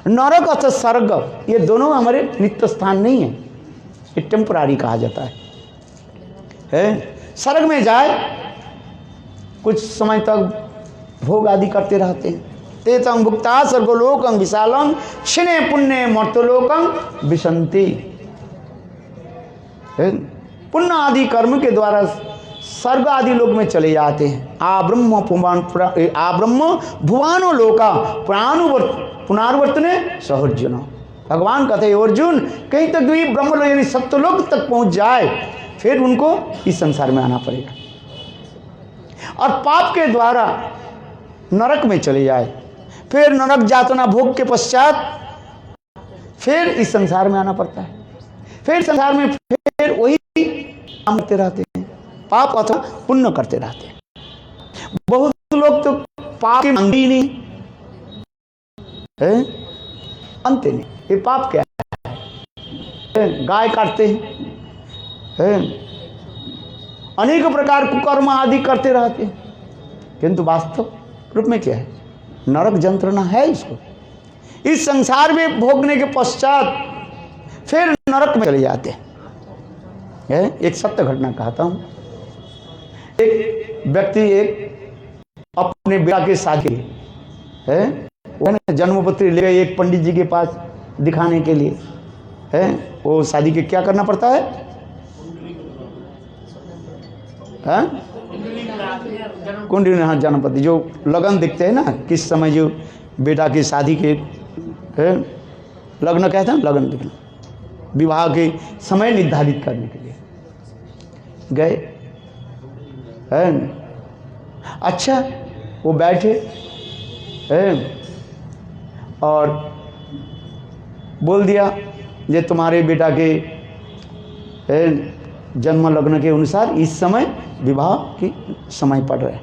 नरक अथवा स्वर्ग ये दोनों हमारे नित्य स्थान नहीं है, ये टेम्परारी कहा जाता है। स्वर्ग में जाए कुछ समय तक भोग आदि करते रहते हैं। तेतम भुक्ता स्वर्गलोकं विशालम क्षिणे पुण्य मर्त्यलोकं विशंति। पुण्य आदि कर्म के द्वारा स्वर्ग आदि लोक में चले जाते हैं। आ ब्रह्म भुवानो लोका पुनर्वर्तने सहर्जुन। भगवान कहते हैं अर्जुन कहीं तक भी ब्रह्मलोक यानी सत्यलोक तक पहुंच जाए फिर उनको इस संसार में आना पड़ेगा, और पाप के द्वारा नरक में चले जाए फिर नरक यातना भोग के पश्चात फिर इस संसार में आना पड़ता है। फिर संसार में फिर वही काम करते रहते हैं, पाप अथवा पुण्य करते रहते हैं। बहुत लोग तो पाप की मानते ही नहीं है, मानते नहीं ये पाप क्या है। गाय काटते हैं, अनेक प्रकार कुकर्म आदि करते रहते हैं, किंतु वास्तव रूप में क्या है, नरक यंत्रणा है इसको। इस संसार में भोगने के पश्चात फिर नरक में चले जाते हैं। एक सत्य घटना कहता हूं। एक व्यक्ति एक अपने बेटा के शादी है वो जन्मपत्री ले गए एक पंडित जी के पास दिखाने के लिए है। वो शादी के क्या करना पड़ता है, कुंडली। हाँ, जन्मपत्री जो लगन दिखते हैं ना, किस समय जो बेटा की शादी के लग्न कहते हैं, लगन दिखना, विवाह के समय निर्धारित करने के लिए गए हैं। अच्छा वो बैठे हैं और बोल दिया ये तुम्हारे बेटा के जन्म लग्न के अनुसार इस समय विवाह की समय पड़ रहा है।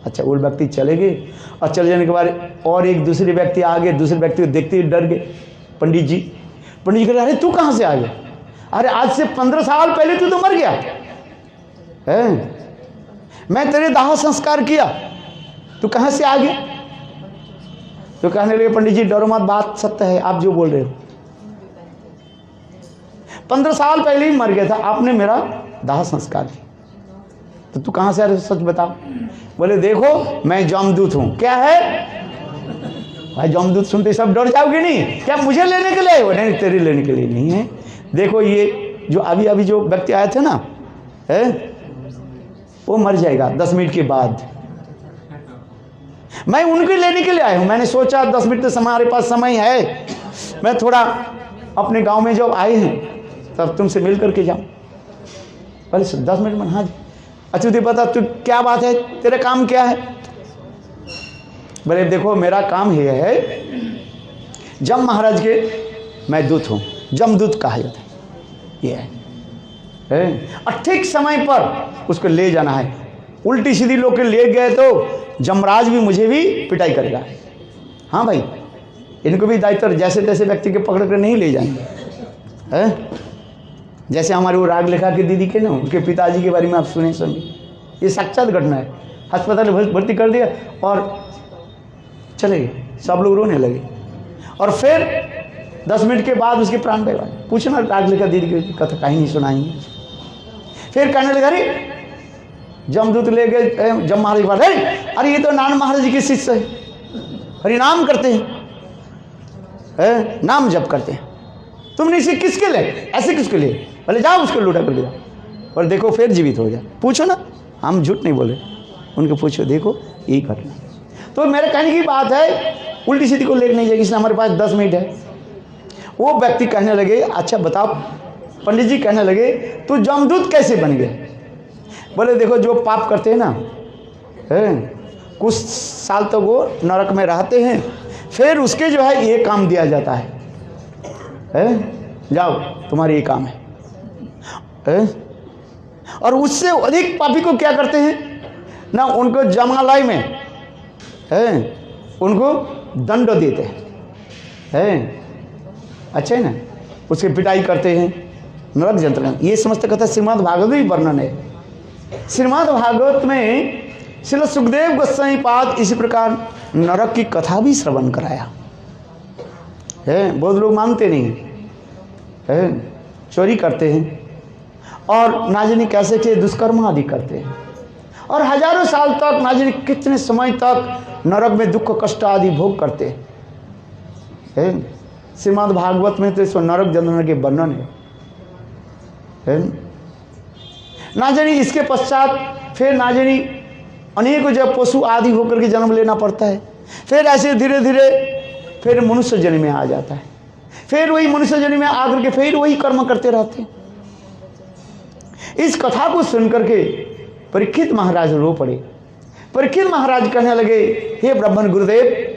अच्छा वो व्यक्ति चले गए, और चले जाने के बाद और एक दूसरे व्यक्ति आ गए। दूसरे व्यक्ति को देखते ही डर गए पंडित जी कहते अरे तू कहाँ से आ गया, अरे आज से 15 साल पहले तू तो मर गया है, मैं तेरे दाह संस्कार किया, तू कहाँ से आ गया। तो कहने लगे पंडित जी डरो मत, बात सत्य है आप जो बोल रहे हो, 15 साल पहले ही मर गया था, आपने मेरा दाह संस्कार किया, तो तू कहाँ से आ रहे, सच बताओ। बोले देखो मैं जमदूत हूँ। क्या है भाई, जमदूत सुनते सब डर जाओगे नहीं, क्या मुझे लेने के लिए आए हो? नहीं तेरे लेने के लिए नहीं है। देखो ये जो अभी जो व्यक्ति आए थे ना है, वो मर जाएगा 10 मिनट के बाद, मैं उनके लेने के लिए आया हूँ। मैंने सोचा 10 मिनट तो हमारे पास समय है, मैं थोड़ा अपने गांव में जब आए हैं तब तुमसे मिल करके जाऊँ। बोले 10 मिनट में? हाँ। अच्छा तुझे बता तू क्या बात है, तेरा काम क्या है? बोले देखो मेरा काम ये है, जम महाराज के मैं दूत हूँ, जमदूत कहा जाता है ये है। और ठीक समय पर उसको ले जाना है। उल्टी सीधी लोग के ले गए तो जमराज भी मुझे भी पिटाई करेगा। हाँ भाई, इनको भी दायित्व, जैसे तैसे व्यक्ति के पकड़ कर नहीं ले जाएंगे है। जैसे हमारे वो राग लेखा के दीदी के ना, उनके पिताजी के बारे में आप सुने ये साक्षात घटना है। अस्पताल में भर्ती कर दिया और चले गए, सब लोग रोने लगे। और फिर 10 मिनट के बाद उसके प्राण गए। पूछना राग लेखा दीदी की कथा कहीं नहीं सुनाएंगे। फिर कहने लगा अरे जमदूत ले गए जम महाराज के पास, अरे ये तो नान महाराज जी के शिष्य है, हरिनाम करते हैं, नाम जप करते हैं, तुमने इसे किसके लिए, ऐसे किसके लिए? बोले जाओ उसको लूटा कर दिया और देखो फिर जीवित हो जाए। पूछो ना, हम झूठ नहीं बोले, उनके पूछो, देखो यही घटना। तो मेरे कहने की बात है, उल्टी सीधी को लेकर नहीं जाएगी, इसलिए हमारे पास 10 मिनट है। वो व्यक्ति कहने लगे अच्छा बताओ, पंडित जी कहने लगे तू जमदूत कैसे बन गए? बोले देखो जो पाप करते हैं ना कुछ साल तक वो नरक में रहते हैं, फिर उसके जो है ये काम दिया जाता है, जाओ तुम्हारे ये काम है। और उससे अधिक पापी को क्या करते हैं ना, उनको जमालय में उनको दंड देते हैं। अच्छा है ना, उसकी पिटाई करते हैं, नरक यंत्रणा। ये समझते कहता है श्रीमद् भागवत में वर्णन है। श्रीमद् भागवत में श्रील सुखदेव गोस्वामी पाद इसी प्रकार नरक की कथा भी श्रवण कराया है। बहुत लोग मानते नहीं है, चोरी करते हैं और ना जाने कैसे के दुष्कर्म आदि करते हैं और हजारों साल तक ना जाने कितने समय तक नरक में दुख कष्ट आदि भोग करते हैं। श्रीमद् भागवत में तो इसको नरक जन्म के वर्णन है। ना जानी इसके पश्चात फिर ना जानी अनेकों जब पशु आदि होकर के जन्म लेना पड़ता है, फिर ऐसे धीरे धीरे फिर मनुष्य जन्म में आ जाता है, फिर वही मनुष्य जन्म में आकर के फिर वही कर्म करते रहते हैं। इस कथा को सुनकर के परीक्षित महाराज रो पड़े। परीक्षित महाराज कहने लगे, हे ब्राह्मण गुरुदेव,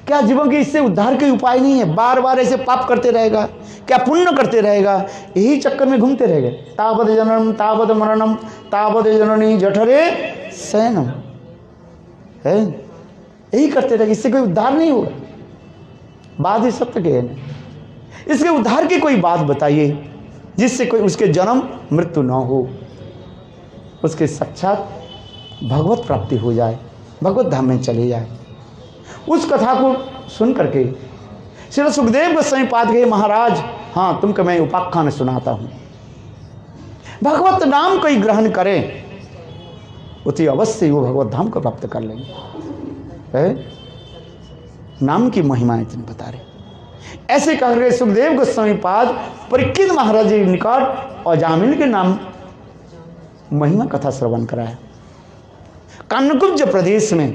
क्या जीवन के इससे उद्धार के उपाय नहीं है? बार बार ऐसे पाप करते रहेगा, क्या पुण्य करते रहेगा, यही चक्कर में घूमते रहेगा। तावत जननम तावत मरणम तावत जननी जठरे शयनम, है यही करते रहेगा, इससे कोई उद्धार नहीं होगा। बात ही सत्य के है नहीं। इसके उद्धार की कोई बात बताइए जिससे कोई उसके जन्म मृत्यु न हो, उसके साक्षात भगवत प्राप्ति हो जाए, भगवत धाम में चले जाए। उस कथा को सुन करके श्री सुखदेव गोस्वामी पाद गए, महाराज हाँ तुमको मैं उपाख्यान सुनाता हूँ। भगवत नाम कोई ग्रहण करे उति अवश्य वो भगवत धाम को प्राप्त कर लेंगे। नाम की महिमा इतनी बता रहे। ऐसे कह सुखदेव गोस्वामी पाद परीक्षित महाराज जी निकट अजामिल के नाम महिमा कथा श्रवण कराया। कान्यकुब्ज प्रदेश में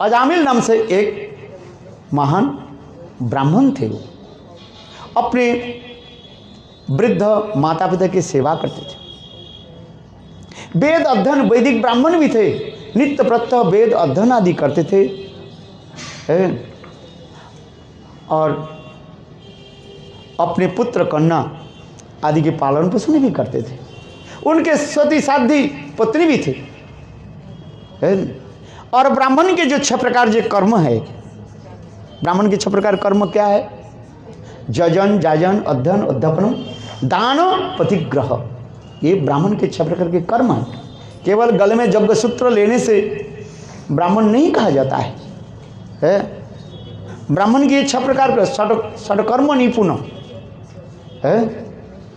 अजामिल नाम से एक महान ब्राह्मण थे। वो अपने वृद्ध माता पिता की सेवा करते थे। वेद अध्ययन, वैदिक ब्राह्मण भी थे, नित्य प्रत्यह वेद अध्ययन आदि करते थे और अपने पुत्र कन्या आदि के पालन पोषण भी करते थे। उनके सती साध्वी पत्नी भी थे। और ब्राह्मण के जो 6 प्रकार जो कर्म है, ब्राह्मण के 6 प्रकार कर्म क्या है? जजन, जाजन, अध्ययन, अध्यापन, दान, प्रतिग्रह। ये ब्राह्मण के 6 प्रकार के कर्म हैं। केवल गले में यज्ञ सूत्र लेने से ब्राह्मण नहीं कहा जाता है। ब्राह्मण के 6 प्रकार के षडकर्म निपुण है।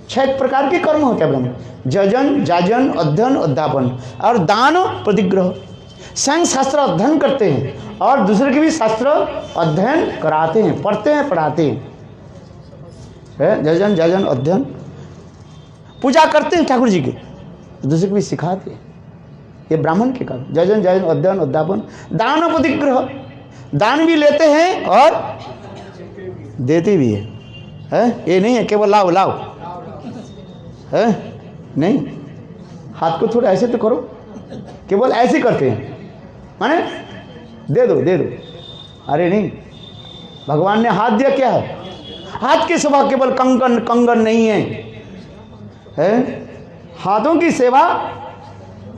6 प्रकार के कर्म होते हैं ब्राह्मण: जजन, जाजन, अध्ययन, अध्यापन और दान, प्रतिग्रह। स्वयं शास्त्र अध्ययन करते हैं और दूसरे के भी शास्त्र अध्ययन कराते हैं, पढ़ते हैं, पढ़ाते हैं। जजन, जाजन, अध्ययन, पूजा करते हैं ठाकुर जी की, दूसरे को भी सिखाते हैं। ये ब्राह्मण के काम। जजन, जाजन, अध्ययन, अध्यापन, दान, प्रतिग्रह। दान भी लेते हैं और देते भी है। ये नहीं है केवल लाओ लाओ है, नहीं, हाथ को थोड़ा ऐसे तो करो। केवल ऐसे करते हैं, माने दे दो दे दो। अरे नहीं, भगवान ने हाथ दिया क्या है? हाथ की सेवा केवल कंगन कंगन नहीं है। हाथों की सेवा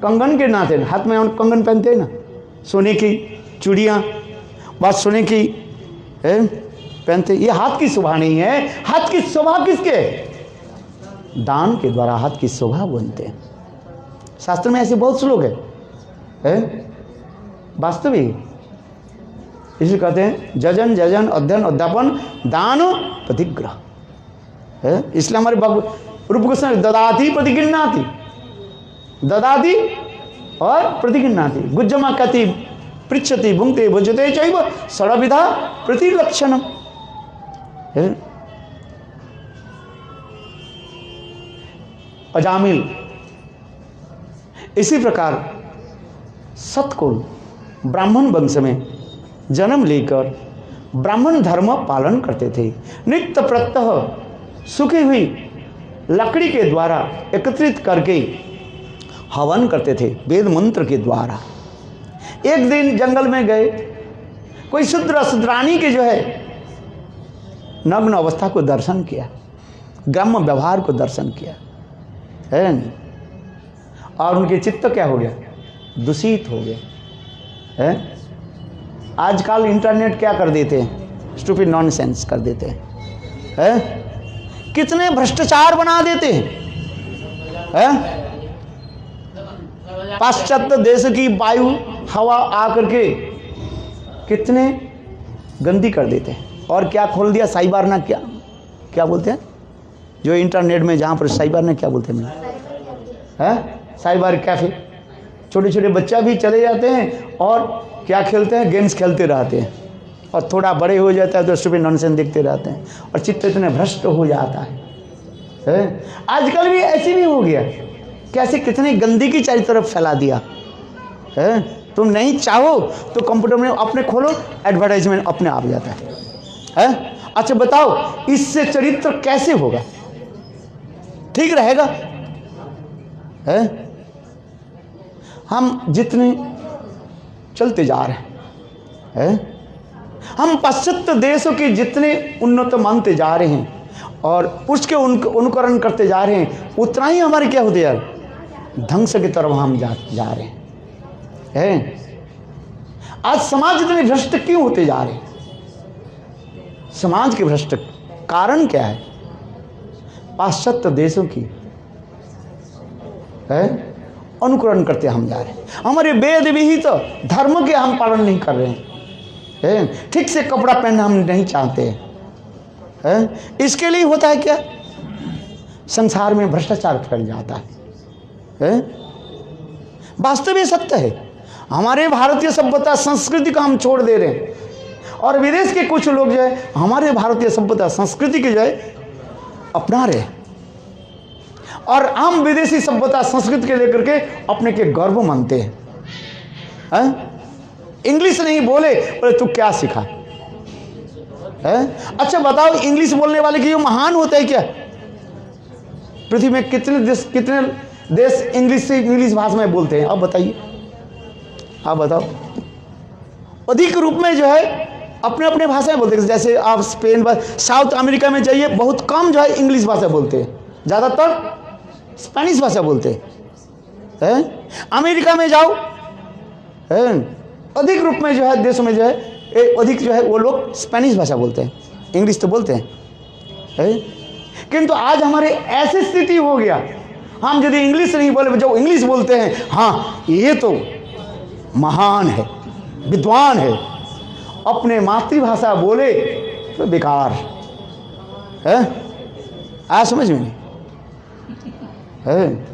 कंगन के नाते। हाथ में हम कंगन पहनते हैं ना, सोने की चूड़ियाँ, बात सोने की पहनते। ये हाथ की शोभा नहीं है। हाथ की शोभा किसके? दान के द्वारा हाथ की शोभा बनते हैं। शास्त्र में ऐसे बहुत श्लोक है, वास्तविक। इसे कहते हैं जजन, जजन, अध्ययन, अध्यापन, दान, प्रतिग्रह। इसलिए हमारे रूप गोस्वामी ददाति प्रतिगृह्णाति, ददाति और प्रतिगृह्णाति। गुज्जमा कहती पृच्छति भुंक्ते भुजते चैव षड्विधा प्रतिलक्षणम। अजामिल इसी प्रकार सतकुल ब्राह्मण वंश में जन्म लेकर ब्राह्मण धर्म पालन करते थे। नित्य प्रत्यह सूखी हुई लकड़ी के द्वारा एकत्रित करके हवन करते थे वेद मंत्र के द्वारा। एक दिन जंगल में गए, कोई शूद्र शूद्रानी के जो है नग्न अवस्था को दर्शन किया, ग्राम्य व्यवहार को दर्शन किया है, और उनके चित्त क्या हो गया? दूषित हो गए है। आजकल इंटरनेट क्या कर देते हैं? स्टूपिड नॉनसेंस कर देते हैं। कितने भ्रष्टाचार बना देते हैं। पाश्चात्य देश की वायु हवा आकर के कितने गंदी कर देते हैं। और क्या खोल दिया साइबर ना, क्या क्या बोलते हैं जो इंटरनेट में, जहाँ पर साइबर ने क्या बोलते हैं, साइबर कैफे। छोटे छोटे बच्चा भी चले जाते हैं और क्या खेलते हैं, गेम्स खेलते रहते हैं। और थोड़ा बड़े हो जाता है तो स्टूपिड नॉनसेंस देखते रहते हैं और चित्त इतने भ्रष्ट हो जाता है। आजकल भी ऐसे भी हो गया, कैसे कितनी गंदगी चारों तरफ फैला दिया है। तुम नहीं चाहो तो कंप्यूटर में अपने खोलो, एडवर्टाइजमेंट अपने आप जाता है। अच्छा बताओ, इससे चरित्र कैसे होगा, ठीक रहेगा? है हम जितने चलते जा रहे हैं, हम पाश्चात्य देशों के जितने उन्नत मानते जा रहे हैं और उसके अनुकरण करते जा रहे हैं, उतना ही हमारे क्या होते यार, ध्वंस की तरफ हम जा रहे हैं। आज समाज इतने भ्रष्ट क्यों होते जा रहे हैं? समाज के भ्रष्ट कारण क्या है? पाश्चात्य देशों की अनुकरण करते हम जा रहे हैं। हमारे वेद विहित धर्म के हम पालन नहीं कर रहे हैं। ठीक से कपड़ा पहनना हम नहीं चाहते हैं। इसके लिए होता है क्या, संसार में भ्रष्टाचार फैल जाता है। वास्तव ये सत्य है। हमारे भारतीय सभ्यता संस्कृति को हम छोड़ दे रहे हैं और विदेश के कुछ लोग जो है हमारे भारतीय सभ्यता संस्कृति के जो है अपना रहे और हम विदेशी सभ्यता संस्कृति के लेकर के अपने के गर्व मानते हैं। इंग्लिश नहीं बोले तू क्या सीखा है? अच्छा बताओ, इंग्लिश बोलने वाले की महान होता है क्या? पृथ्वी में कितने देश इंग्लिश भाषा में बोलते हैं? अब बताइए, आप बताओ। अधिक रूप में जो है अपने अपने भाषाएं बोलते हैं। जैसे आप स्पेन, साउथ अमेरिका में जाइए, बहुत कम जो है इंग्लिश भाषा बोलते हैं, ज़्यादातर स्पेनिश भाषा बोलते हैं। अमेरिका में जाओ, अधिक रूप में जो है देशों में जो है अधिक जो है वो लोग स्पेनिश भाषा बोलते हैं, इंग्लिश तो बोलते हैं। किंतु आज हमारे ऐसी स्थिति हो गया, हम यदि इंग्लिश नहीं बोले, जो इंग्लिश बोलते हैं हाँ ये तो महान है, विद्वान है, अपने मातृभाषा बोले तो बेकार है। आया समझ में नहीं है?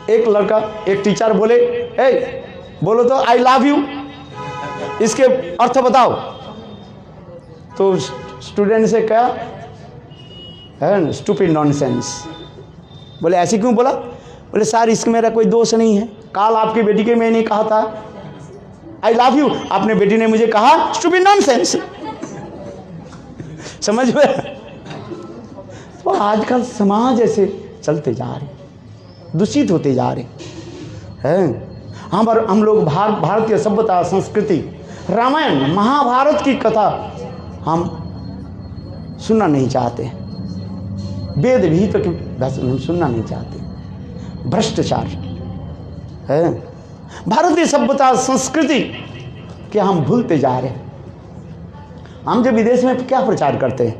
एक लड़का, एक टीचर बोले, बोलो तो आई लव यू, इसके अर्थ बताओ। तो स्टूडेंट से क्या है, स्टूपिड नॉनसेंस। बोले ऐसे क्यों बोला? बोले सर इसमें मेरा कोई दोष नहीं है, कल आपकी बेटी के मैंने कहा था आई लव यू, आपने बेटी ने मुझे कहा स्टूपिड नॉनसेंस। समझ में? तो आजकल समाज ऐसे चलते जा रहे, दूषित होते जा रहे हैं। हम लोग भारतीय सभ्यता संस्कृति, रामायण महाभारत की कथा हम सुनना नहीं चाहते, वेद भी तो हम सुनना नहीं चाहते। भ्रष्टाचार है, भारतीय सभ्यता संस्कृति के हम भूलते जा रहे हैं। हम जब विदेश में क्या प्रचार करते हैं,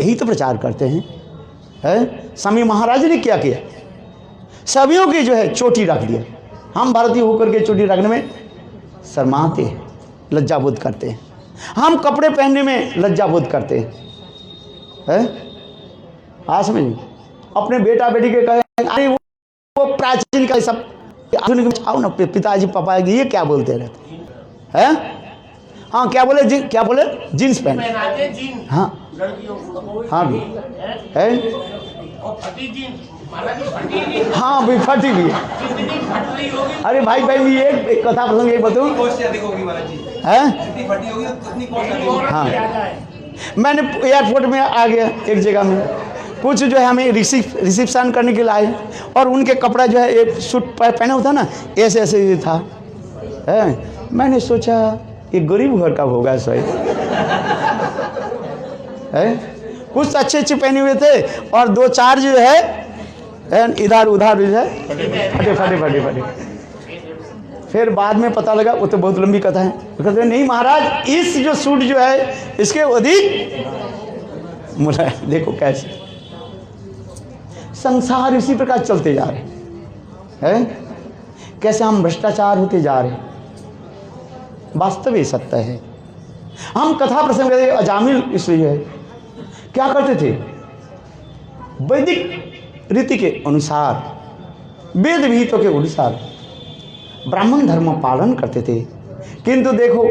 यही तो प्रचार करते हैं। स्वामी महाराज ने क्या किया, सभियों की जो है चोटी रख दिया। हम भारतीय होकर के चोटी रखने में शर्माते हैं, लज्जा बोध करते हैं। हम कपड़े पहनने में लज्जा बोध करते हैं। हाँ समझ, अपने बेटा बेटी के कहे अरे वो प्राचीन का सब आधुनिक आओ ना, पिताजी पापा ये क्या बोलते रहते हैं? हाँ क्या बोले, क्या बोले, जीन्स पहन, हाँ हाँ भी है, हाँ भी फटी भी है। अरे भाई भी एक कथा प्रसंग एक बताऊं है। हाँ मैंने एयरपोर्ट में आ गया एक जगह में, कुछ जो है हमें रिसिप्शन करने के लिए आए और उनके कपड़ा जो है एक सूट पहना हुआ था ना, ऐसे ऐसे था है। मैंने सोचा ये गरीब घर का होगा सही है। कुछ अच्छे अच्छे पहने हुए थे और दो चार जो है इधर उधर जो है फटे। फिर बाद में पता लगा, वो तो बहुत लंबी कथा है। कहते नहीं महाराज, इस जो सूट जो है इसके अधिक मुला है। देखो कैसे संसार इसी प्रकार चलते जा रहे है? कैसे हम भ्रष्टाचार होते जा रहे हैं। वास्तव ये सत्य है। हम कथा प्रसंग अजामिल इसलिए है, क्या करते थे? वैदिक रीति के अनुसार, वेद विहितों के अनुसार ब्राह्मण धर्म पालन करते थे। किंतु देखो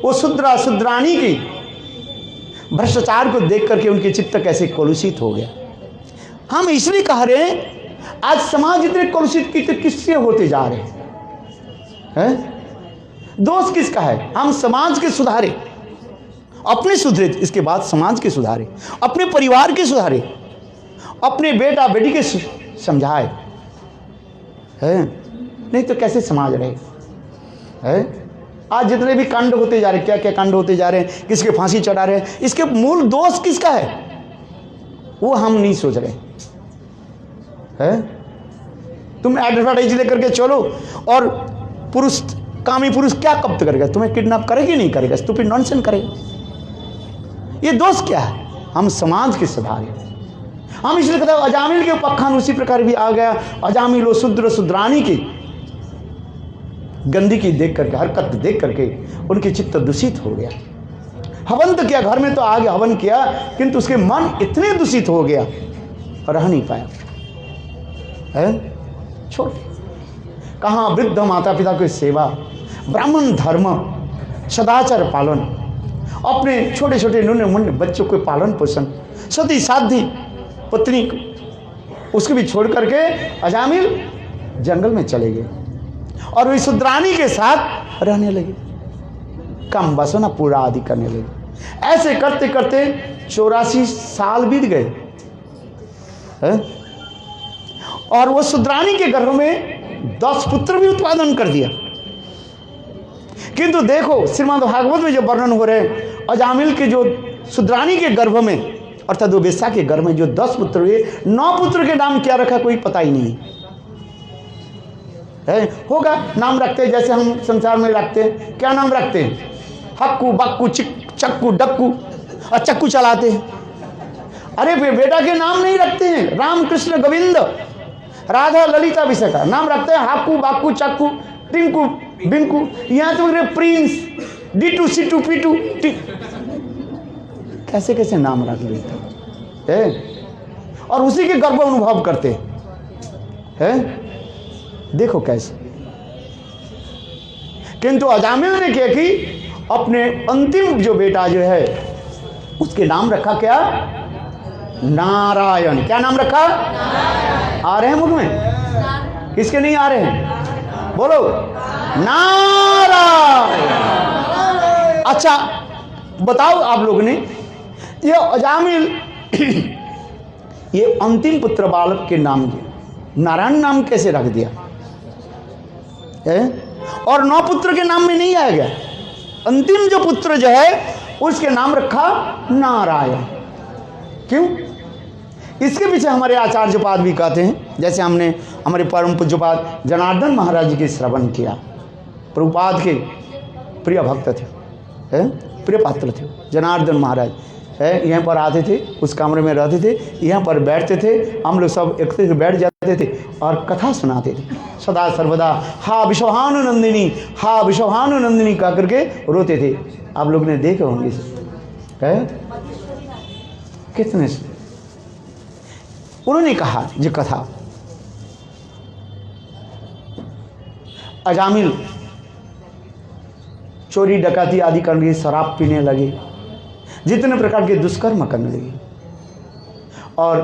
वो शूद्रा शूद्राणी की भ्रष्टाचार को देख करके उनके चित्त कैसे कलुषित हो गया। हम इसलिए कह रहे हैं आज समाज इतने कलुषित किससे होते जा रहे हैं? दोष किसका है? हम समाज के सुधारे, अपने सुधरे, इसके बाद समाज के सुधारे, अपने परिवार के सुधारे, अपने बेटा बेटी के समझाए, है? नहीं तो कैसे समाज रहे? है? आज जितने भी कांड होते जा रहे हैं, क्या क्या कांड होते जा रहे हैं, किसके फांसी चढ़ा रहे हैं, इसके मूल दोष किसका है वो हम नहीं सोच रहे हैं। तुम एडवर्टाइज लेकर के चलो और पुरुष, कामी पुरुष क्या कब तक करेगा? तुम्हें किडनैप करेगी नहीं करेगा? स्टूपिड नॉनसेंस करेगा। ये दोष क्या है? हम समाज के सुधारे। हम इसलिए कहते हैं अजामिल के उपख्यान उसी प्रकार भी आ गया। अजामिलो शूद्र शूद्राणी की गंदी की देख करके, हरकत देख करके उनके चित्त दूषित हो गया। हवन तो किया, घर में तो आ गया, हवन किया, किंतु उसके मन इतने दूषित हो गया रह नहीं पाया। है? छोड़, कहाँ वृद्ध माता पिता की सेवा, ब्राह्मण धर्म, सदाचार पालन, अपने छोटे छोटे नन्हे मुन्ने बच्चों को पालन पोषण, सती साधी पत्नी उसको भी छोड़ करके अजामिल जंगल में चले गए और वे शूद्राणी के साथ रहने लगे, कम बसना पूरा आदि करने लगे। ऐसे करते करते 84 साल बीत गए। और वो शूद्राणी के गर्भ में 10 पुत्र भी उत्पादन कर दिया। किंतु देखो श्रीमद् भागवत में जो वर्णन हो रहे, अजामिल के जो शूद्राणी के गर्भ में अर्थात दो वेश्या के गर्भ में जो 10 पुत्र हुए, 9 पुत्र के नाम क्या रखा कोई पता ही नहीं है। होगा नाम रखते जैसे हम संसार में रखते हैं, क्या नाम रखते हैं? हक्कू बक्कू चक्कू डक्कू और चक्कू चलाते हैं। अरे बेटा के नाम नहीं रखते हैं, राम कृष्ण गोविंद राधा ललिता विशाखा नाम रखते हैं, हाकू बाकू चक्कू टिंकू बिंकू, यहाँ तो प्रिंस डीटू सीटू पीटू कैसे कैसे नाम रख लेते हैं और उसी के गर्व अनुभव करते हैं। देखो कैसे। किंतु अजामिल ने क्या कि अपने अंतिम जो बेटा जो है उसके नाम रखा क्या? नारायण। क्या नाम रखा? आ रहे हैं मुख में? किसके नहीं आ रहे हैं? बोलो नारायण। अच्छा बताओ आप लोग ने ये अजामिल ये अंतिम पुत्र बालक के नाम दिया, नारायण नाम कैसे रख दिया है? और 9 पुत्र के नाम में नहीं आया गया, अंतिम जो पुत्र जो है उसके नाम रखा नारायण। क्यों? इसके पीछे हमारे आचार्यपाद भी कहते हैं, जैसे हमने हमारे परम पूज्यपाद जनार्दन महाराज जी के श्रवण किया। प्रभुपाद के प्रिय भक्त थे, प्रिय पात्र थे जनार्दन महाराज है। यहाँ पर आते थे, उस कमरे में रहते थे, यहाँ पर बैठते थे, हम लोग सब एक से बैठ जाते थे और कथा सुनाते थे सदा सर्वदा। हा विश्वभानुनंदिनी, हा विश्वभानुनंदिनी कह करके रोते थे। आप लोग ने देखे होंगे है कितने से उन्होंने कहा ये कथा। अजामिल चोरी डकाती आदि करने लगे, शराब पीने लगे, जितने प्रकार के दुष्कर्म करने लगे और